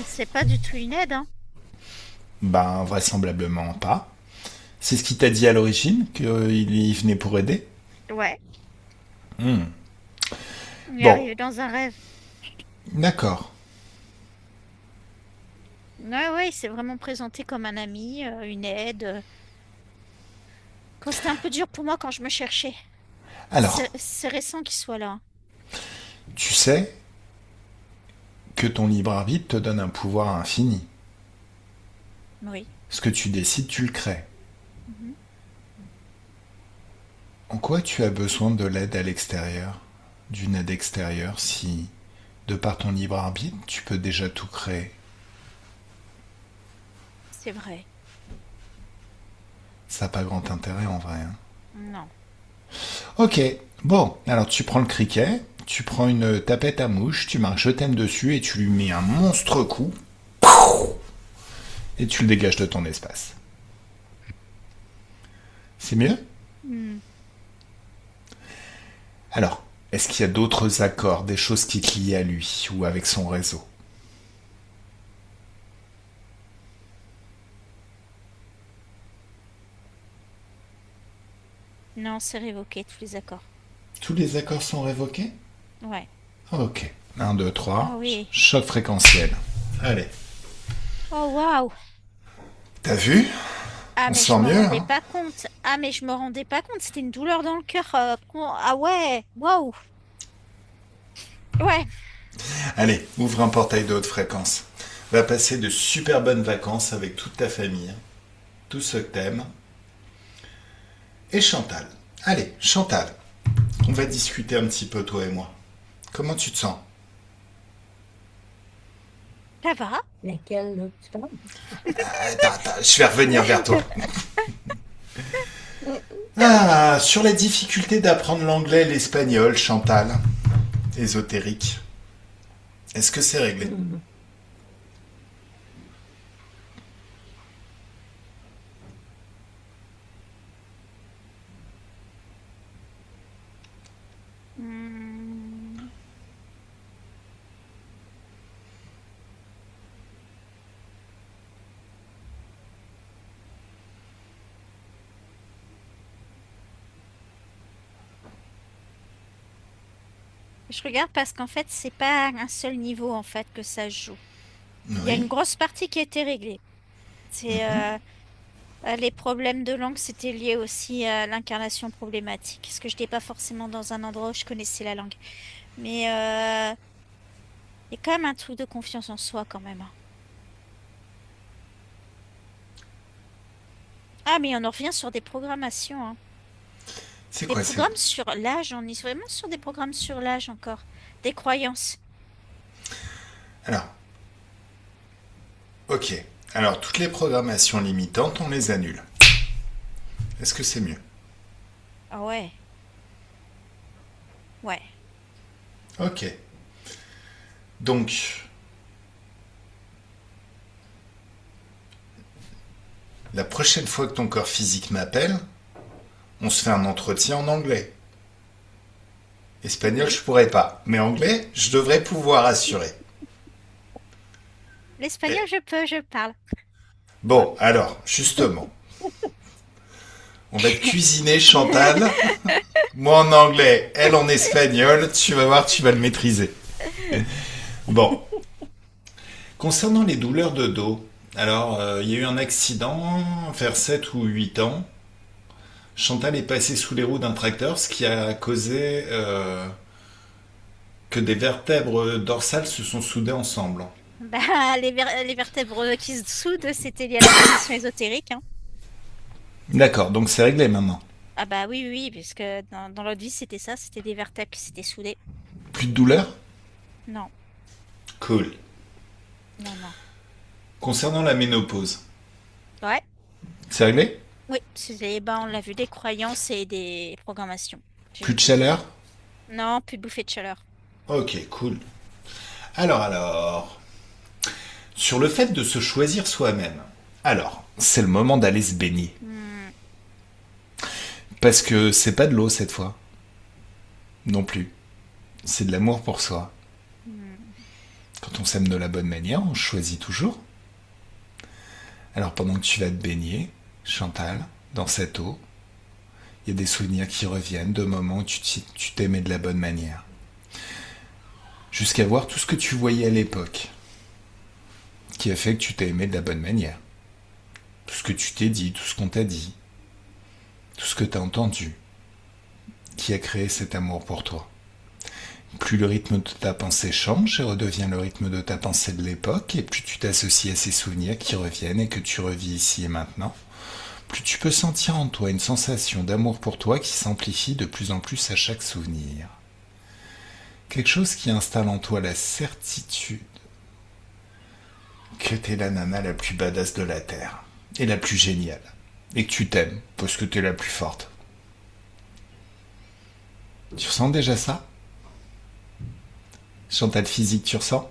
c'est pas du tout une aide, hein. Ben, vraisemblablement pas. C'est ce qu'il t'a dit à l'origine, qu'il venait pour aider? Ouais. Hmm. Il est Bon, arrivé dans un rêve. d'accord. Ouais, ouais, il s'est vraiment présenté comme un ami, une aide. Quand c'était un peu dur pour moi quand je me cherchais. Alors, C'est récent qu'il soit là, hein. tu sais que ton libre arbitre te donne un pouvoir infini. Oui. Ce que tu décides, tu le crées. Mhm. En quoi tu as besoin de l'aide à l'extérieur, d'une aide extérieure, si, de par ton libre arbitre, tu peux déjà tout créer? C'est vrai. Ça n'a pas grand intérêt en vrai, hein. Non. Ok, bon, alors tu prends le criquet, tu prends une tapette à mouche, tu marques je t'aime dessus et tu lui mets un monstre coup et tu le dégages de ton espace. C'est mieux? Hmm. Alors, est-ce qu'il y a d'autres accords, des choses qui te lient à lui ou avec son réseau? Non, c'est révoqué, tous les accords. Tous les accords sont révoqués? Ouais. Ok. Un, 2, Oh 3. oui. Choc fréquentiel. Allez. Oh waouh. T'as vu? Ah On mais se je sent me mieux, rendais hein? pas compte. Ah mais je me rendais pas compte. C'était une douleur dans le cœur. Ah ouais. Waouh. Ouais. Allez, ouvre un portail de haute fréquence. Va passer de super bonnes vacances avec toute ta famille, tous ceux que t'aimes, et Chantal. Allez, Chantal, on va discuter un petit peu, toi et moi. Comment tu te sens? Ça va? Laquelle, là, tu parles? Attends, je vais revenir vers toi. Ah, sur la difficulté d'apprendre l'anglais et l'espagnol, Chantal, ésotérique, est-ce que c'est réglé? Mhm. Hmm. Je regarde parce qu'en fait, c'est pas un seul niveau en fait que ça se joue. Il y a une Oui. grosse partie qui a été réglée. C'est les problèmes de langue, c'était lié aussi à l'incarnation problématique. Parce que je n'étais pas forcément dans un endroit où je connaissais la langue. Mais il y a quand même un truc de confiance en soi quand même, hein. Ah, mais on en revient sur des programmations, hein. C'est Des quoi c'est? programmes sur l'âge, on est vraiment sur des programmes sur l'âge encore. Des croyances. Alors, ok. Alors, toutes les programmations limitantes, on les annule. Est-ce que c'est mieux? Ah ouais, ouais. Ok. Donc, la prochaine fois que ton corps physique m'appelle, on se fait un entretien en anglais. Espagnol, Oui. je pourrais pas. Mais anglais, je devrais pouvoir assurer. L'espagnol, Eh, je parle. bon, alors, justement, on va te cuisiner, Chantal. Moi en anglais, elle en espagnol. Tu vas voir, tu vas le maîtriser. Bon, concernant les douleurs de dos, alors, il y a eu un accident vers 7 ou 8 ans. Chantal est passée sous les roues d'un tracteur, ce qui a causé que des vertèbres dorsales se sont soudées ensemble. Bah, les vertèbres qui se soudent, c'était lié à la position ésotérique, hein. D'accord, donc c'est réglé maintenant. Ah bah oui, oui, oui, parce que dans l'autre vie, c'était ça, c'était des vertèbres qui s'étaient soudées. Plus de douleur? Non, Cool. non, non. Concernant la ménopause, Ouais, c'est réglé? oui, bah, on l'a vu, des croyances et des programmations. Plus J'ai de tout dit. chaleur? Non, plus de bouffée de chaleur. Ok, cool. Alors, sur le fait de se choisir soi-même. Alors, c'est le moment d'aller se baigner. Hmm, Parce que c'est pas de l'eau cette fois. Non plus. C'est de l'amour pour soi. hmm. Quand on s'aime de la bonne manière, on choisit toujours. Alors pendant que tu vas te baigner, Chantal, dans cette eau, il y a des souvenirs qui reviennent de moments où tu t'aimais de la bonne manière. Jusqu'à voir tout ce que tu voyais à l'époque, qui a fait que tu t'es aimé de la bonne manière. Tout ce que tu t'es dit, tout ce qu'on t'a dit, tout ce que t'as entendu, qui a créé cet amour pour toi. Plus le rythme de ta pensée change et redevient le rythme de ta pensée de l'époque, et plus tu t'associes à ces souvenirs qui reviennent et que tu revis ici et maintenant, plus tu peux sentir en toi une sensation d'amour pour toi qui s'amplifie de plus en plus à chaque souvenir. Quelque chose qui installe en toi la certitude que t'es la nana la plus badass de la Terre, et la plus géniale, et que tu t'aimes, parce que t'es la plus forte. Tu ressens déjà ça? Chantal physique, tu ressens?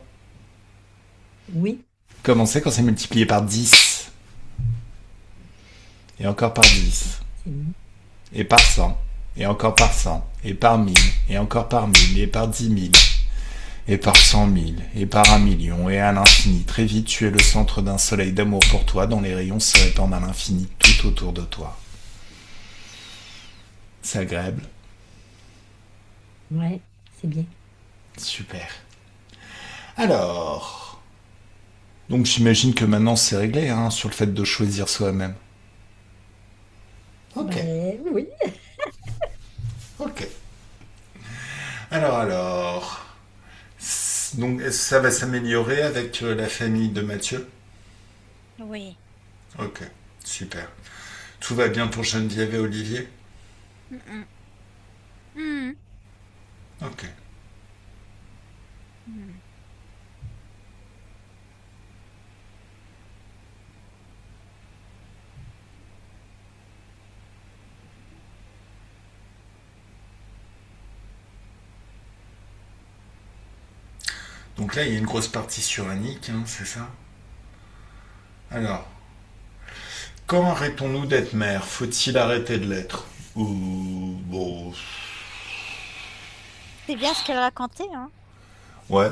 Oui, Comment c'est quand c'est multiplié par 10? Et encore par 10? c'est mieux. Et par 100? Et encore par 100? Et par 1000? Et encore par 1000? Et par 10 000? Et par 100 000? Et par 1 million? Et à l'infini? Très vite, tu es le centre d'un soleil d'amour pour toi dont les rayons se répandent à l'infini tout autour de toi. C'est agréable? Ouais, c'est bien. Super. Alors, donc j'imagine que maintenant c'est réglé hein, sur le fait de choisir soi-même. Ok, Ben oui. ok. Alors. Donc est-ce que ça va s'améliorer avec la famille de Mathieu? Oui. Ok, super. Tout va bien pour Geneviève et Olivier? Mm, mm. Mm, Ok. mm. Donc là, il y a une grosse partie sur Annick, hein, c'est ça? Alors, quand arrêtons-nous d'être mère? Faut-il arrêter de l'être? Ou bon, C'est bien ce qu'elle racontait, hein. ouais.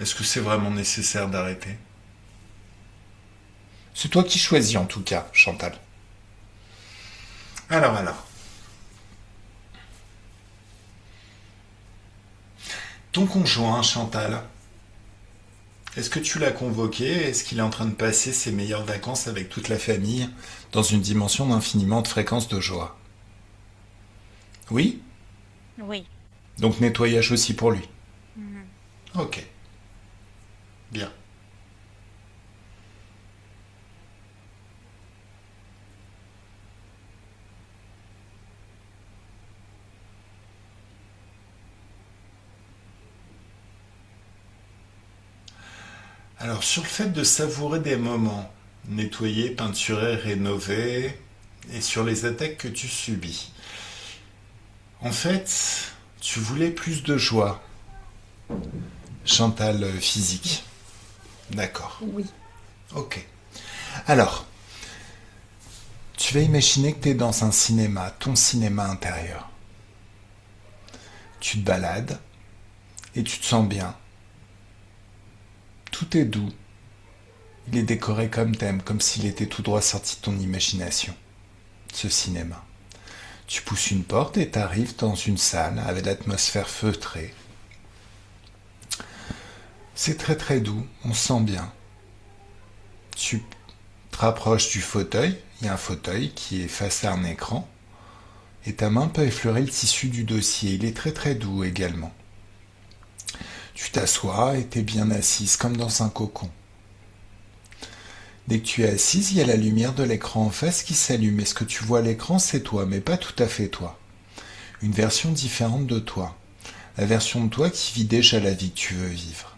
Est-ce que c'est vraiment nécessaire d'arrêter? C'est toi qui choisis en tout cas, Chantal. Alors. Ton conjoint, Chantal, est-ce que tu l'as convoqué? Est-ce qu'il est en train de passer ses meilleures vacances avec toute la famille dans une dimension d'infiniment de fréquence de joie? Oui? Oui. Donc nettoyage aussi pour lui. Mhm. Ok, bien. Alors sur le fait de savourer des moments, nettoyer, peinturer, rénover, et sur les attaques que tu subis. En fait, tu voulais plus de joie, Chantal physique. D'accord. Oui. Ok. Alors, tu vas imaginer que tu es dans un cinéma, ton cinéma intérieur. Tu te balades et tu te sens bien. Tout est doux. Il est décoré comme t'aimes, comme s'il était tout droit sorti de ton imagination. Ce cinéma. Tu pousses une porte et t'arrives dans une salle avec l'atmosphère feutrée. C'est très très doux, on se sent bien. Tu te rapproches du fauteuil, il y a un fauteuil qui est face à un écran, et ta main peut effleurer le tissu du dossier, il est très très doux également. Tu t'assois et t'es bien assise comme dans un cocon. Dès que tu es assise, il y a la lumière de l'écran en face qui s'allume, et ce que tu vois à l'écran c'est toi, mais pas tout à fait toi. Une version différente de toi. La version de toi qui vit déjà la vie que tu veux vivre.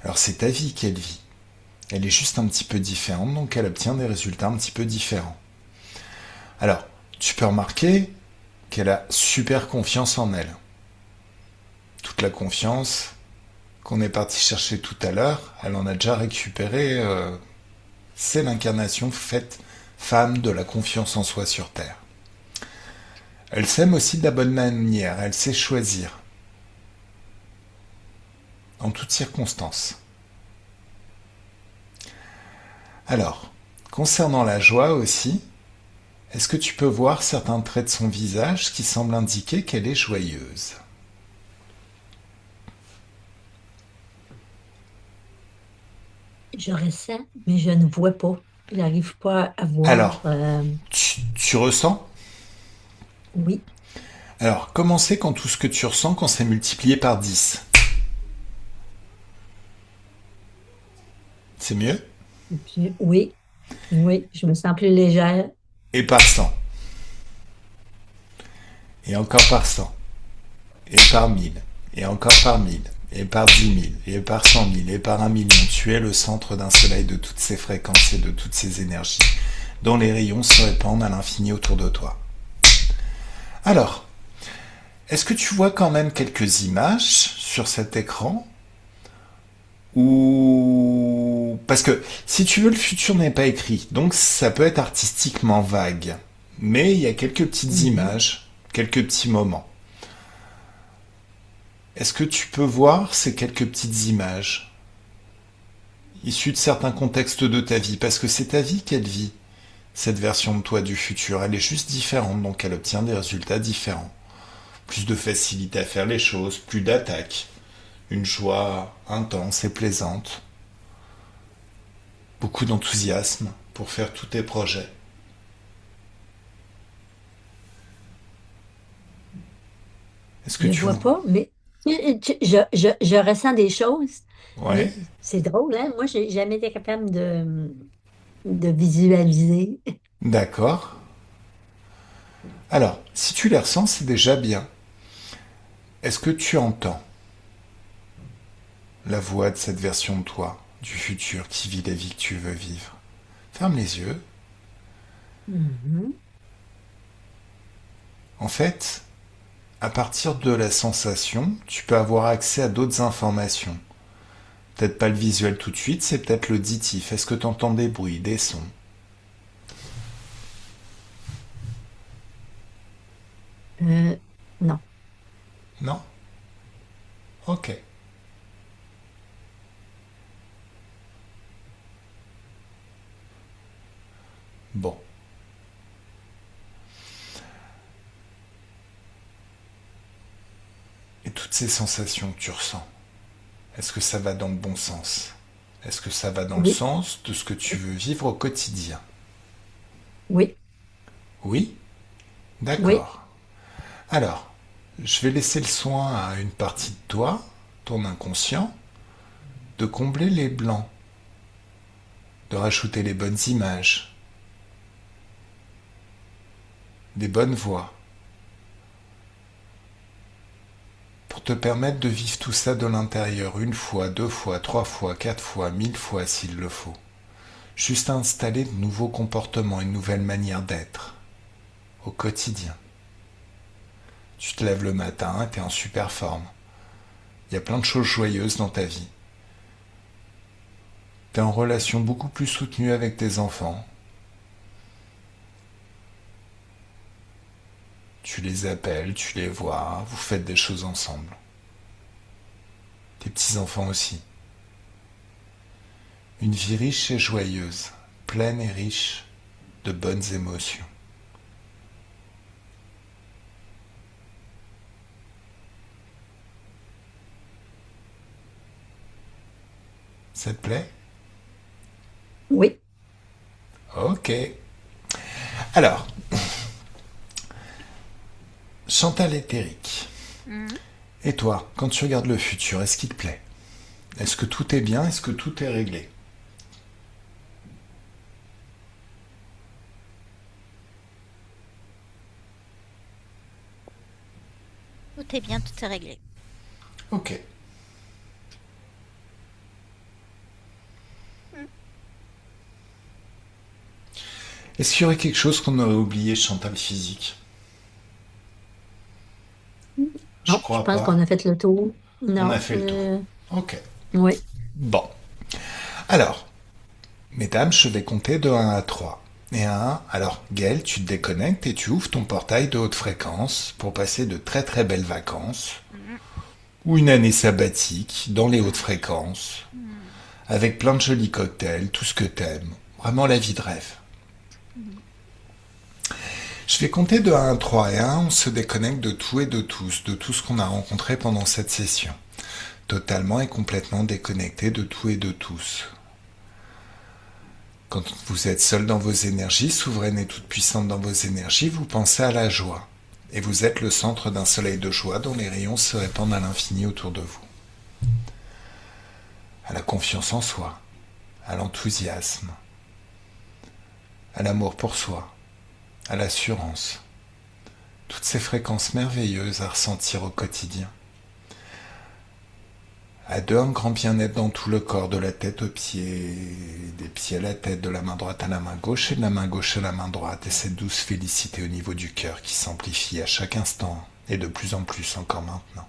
Alors c'est ta vie qu'elle vit. Elle est juste un petit peu différente, donc elle obtient des résultats un petit peu différents. Alors, tu peux remarquer qu'elle a super confiance en elle. Toute la confiance qu'on est parti chercher tout à l'heure, elle en a déjà récupéré. C'est l'incarnation faite femme de la confiance en soi sur Terre. Elle s'aime aussi de la bonne manière, elle sait choisir. En toutes circonstances. Alors, concernant la joie aussi, est-ce que tu peux voir certains traits de son visage qui semblent indiquer qu'elle est joyeuse? Je ressens, mais je ne vois pas. Je n'arrive pas à voir. Alors, tu ressens? Oui. Alors, comment c'est quand tout ce que tu ressens, quand c'est multiplié par 10? C'est mieux? Oui. Oui. Je me sens plus légère. Et par 100. Et encore par 100. Et par 1000. Et encore par 1000. Et par 10 000. Et par 100 000. Et par 1 million. Tu es le centre d'un soleil de toutes ces fréquences et de toutes ces énergies, dont les rayons se répandent à l'infini autour de toi. Alors, est-ce que tu vois quand même quelques images sur cet écran? Ou... Parce que, si tu veux, le futur n'est pas écrit, donc ça peut être artistiquement vague. Mais il y a quelques petites Mhm. images, quelques petits moments. Est-ce que tu peux voir ces quelques petites images issues de certains contextes de ta vie? Parce que c'est ta vie qu'elle vit, cette version de toi du futur. Elle est juste différente, donc elle obtient des résultats différents. Plus de facilité à faire les choses, plus d'attaque, une joie intense et plaisante, beaucoup d'enthousiasme pour faire tous tes projets. Est-ce que Je tu... vois pas, mais je ressens des choses. Ouais, Mais c'est drôle, hein? Moi, j'ai jamais été capable de visualiser. d'accord. Alors, si tu les ressens, c'est déjà bien. Est-ce que tu entends la voix de cette version de toi, du futur, qui vit la vie que tu veux vivre? Ferme les yeux. Mhm. En fait, à partir de la sensation, tu peux avoir accès à d'autres informations. Peut-être pas le visuel tout de suite, c'est peut-être l'auditif. Est-ce que tu entends des bruits, des sons? Euh, non. Non? Ok. Bon. Et toutes ces sensations que tu ressens, est-ce que ça va dans le bon sens? Est-ce que ça va dans le Oui. sens de ce que tu veux vivre au quotidien? Oui. Oui? Oui. D'accord. Alors, Je vais laisser le soin à une partie de toi, ton inconscient, de combler les blancs, de rajouter les bonnes images, des bonnes voix, pour te permettre de vivre tout ça de l'intérieur, une fois, deux fois, trois fois, quatre fois, 1000 fois s'il le faut. Juste à installer de nouveaux comportements, une nouvelle manière d'être, au quotidien. Tu te lèves le matin, tu es en super forme. Il y a plein de choses joyeuses dans ta vie. Tu es en relation beaucoup plus soutenue avec tes enfants. Tu les appelles, tu les vois, vous faites des choses ensemble. Tes petits-enfants aussi. Une vie riche et joyeuse, pleine et riche de bonnes émotions. Ça te plaît? Oui. Ok. Alors, Chantal éthérique. Mhm. Et toi, quand tu regardes le futur, est-ce qu'il te plaît? Est-ce que tout est bien? Est-ce que tout est réglé? Tout est bien, tout est réglé. Ok. Mm. Est-ce qu'il y aurait quelque chose qu'on aurait oublié, Chantal physique? Je Non, je crois pense pas. qu'on a fait le tour. On a Non. fait le tour. Ok. Oui. Bon. Alors, mesdames, je vais compter de 1 à 3. Et à 1, alors Gaël, tu te déconnectes et tu ouvres ton portail de haute fréquence pour passer de très très belles vacances Mhm. ou une année sabbatique dans les hautes fréquences Mhm. avec plein de jolis cocktails, tout ce que t'aimes. Vraiment la vie de rêve. Mhm. Je vais compter de 1 à 3 et à 1, on se déconnecte de tout et de tout ce qu'on a rencontré pendant cette session. Totalement et complètement déconnecté de tout et de tous. Quand vous êtes seul dans vos énergies, souveraine et toute puissante dans vos énergies, vous pensez à la joie. Et vous êtes le centre d'un soleil de joie dont les rayons se répandent à l'infini autour de vous. À la confiance en soi, à l'enthousiasme, à l'amour pour soi, à l'assurance. Toutes ces fréquences merveilleuses à ressentir au quotidien. À deux, un grand bien-être dans tout le corps, de la tête aux pieds, des pieds à la tête, de la main droite à la main gauche et de la main gauche à la main droite. Et cette douce félicité au niveau du cœur qui s'amplifie à chaque instant et de plus en plus encore maintenant.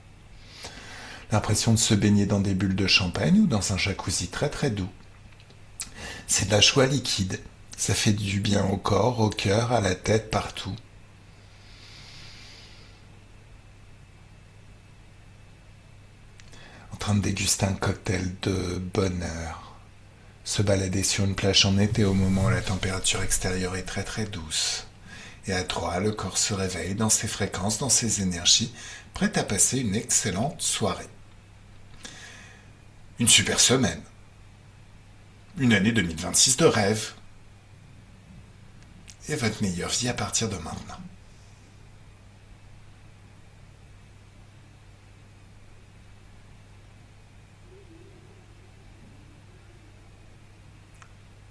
L'impression de se baigner dans des bulles de champagne ou dans un jacuzzi très très doux. C'est de la joie liquide. Ça fait du bien au corps, au cœur, à la tête, partout. En train de déguster un cocktail de bonheur. Se balader sur une plage en été au moment où la température extérieure est très très douce. Et à 3, le corps se réveille dans ses fréquences, dans ses énergies, prêt à passer une excellente soirée. Une super semaine. Une année 2026 de rêve. Et votre meilleure vie à partir de maintenant.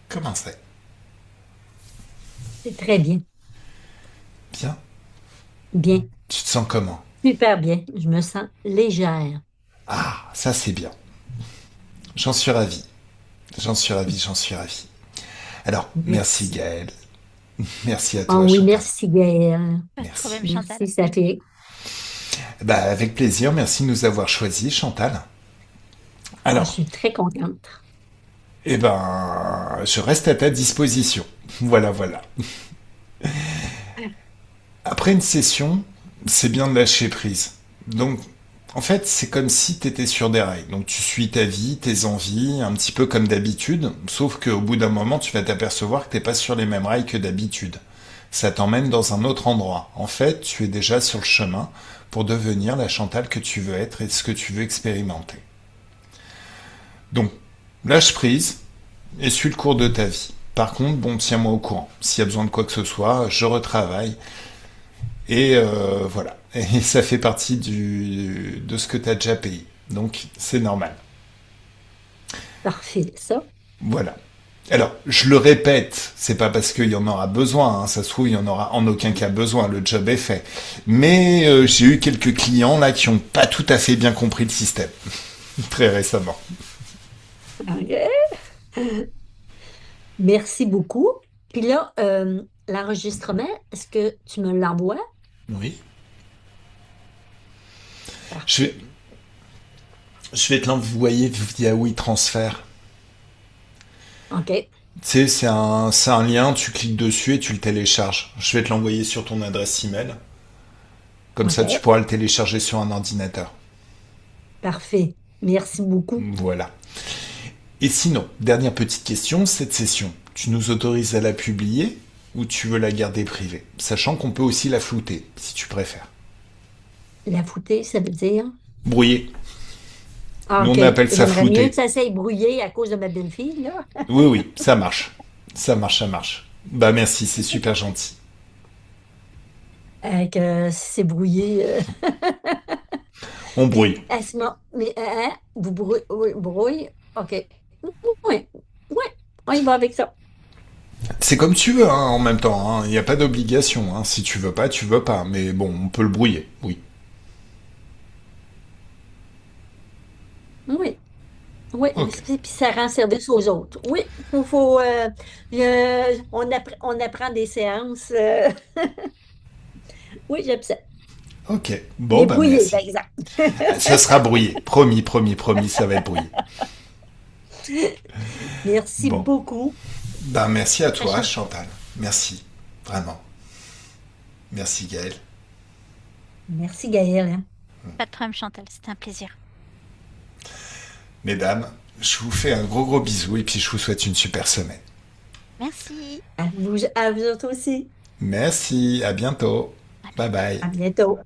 Comment c'est? C'est très bien. Bien? Bien. Tu te sens comment? Super bien. Je me sens légère. Ah, ça c'est bien. J'en suis ravi. J'en suis ravi, j'en suis ravi. Alors, merci Merci. Gaël. Merci à Ah toi, oui, Chantal. merci Gaëlle. Pas de Merci. problème, Chantal. Merci, Saphir. Bah, avec plaisir, merci de nous avoir choisis, Chantal. Ah, je Alors, suis très contente. eh ben, je reste à ta disposition. Voilà, voilà. Après une session, c'est bien de lâcher prise. Donc, en fait, c'est comme si tu étais sur des rails. Donc, tu suis ta vie, tes envies, un petit peu comme d'habitude, sauf qu'au bout d'un moment, tu vas t'apercevoir que t'es pas sur les mêmes rails que d'habitude. Ça t'emmène dans un autre endroit. En fait, tu es déjà sur le chemin pour devenir la Chantal que tu veux être et ce que tu veux expérimenter. Donc, lâche prise et suis le cours de ta vie. Par contre, bon, tiens-moi au courant. S'il y a besoin de quoi que ce soit, je retravaille. Et voilà. Et ça fait partie de ce que tu as déjà payé. Donc, c'est normal. Parfait, ça. Voilà. Alors, je le répète, c'est pas parce qu'il y en aura besoin, hein, ça se trouve, il y en aura en aucun cas besoin, le job est fait. Mais j'ai eu quelques clients là qui ont pas tout à fait bien compris le système, très récemment. OK. Merci beaucoup. Puis là, l'enregistrement, est-ce que tu me l'envoies? Oui. Je vais, Parfait. je vais te l'envoyer via WeTransfer. OK. Tu sais, c'est un lien, tu cliques dessus et tu le télécharges. Je vais te l'envoyer sur ton adresse email. Comme ça, tu OK. pourras le télécharger sur un ordinateur. Parfait. Merci beaucoup. Voilà. Et sinon, dernière petite question, cette session, tu nous autorises à la publier ou tu veux la garder privée? Sachant qu'on peut aussi la flouter, si tu préfères. La fouter, ça veut dire? Brouiller. Ah, Nous, OK. on appelle ça J'aimerais mieux que flouter. ça s'aille brouillé à cause de ma belle-fille, là. Oui, oui, ça marche. Ça marche, ça marche. Bah merci, c'est super gentil. Que si c'est brouillé. On Puis, brouille. à ce moment, mais, hein, vous brouillez, oui, brouille. OK. Oui, oui, on y va avec ça. C'est comme tu veux, hein, en même temps. Hein. Il n'y a pas d'obligation. Hein. Si tu veux pas, tu veux pas. Mais bon, on peut le brouiller, oui. Oui, oui. Ok. Puis ça rend service aux autres. Oui, on apprend des séances. Oui, j'aime ça. Ok. Bon, Mais bah brouillé, par merci. exemple. Ça sera brouillé. Promis, promis, promis, ça va être brouillé. Merci Bon. beaucoup. Bah merci à Très toi, gentil. Chantal. Merci. Vraiment. Merci, Gaël. Merci, Gaëlle, hein. Pas de problème, Chantal, c'était un plaisir. Mesdames, je vous fais un gros gros bisou et puis je vous souhaite une super semaine. Merci. À vous autres aussi. Merci, à bientôt. À Bye bientôt. bye. À bientôt.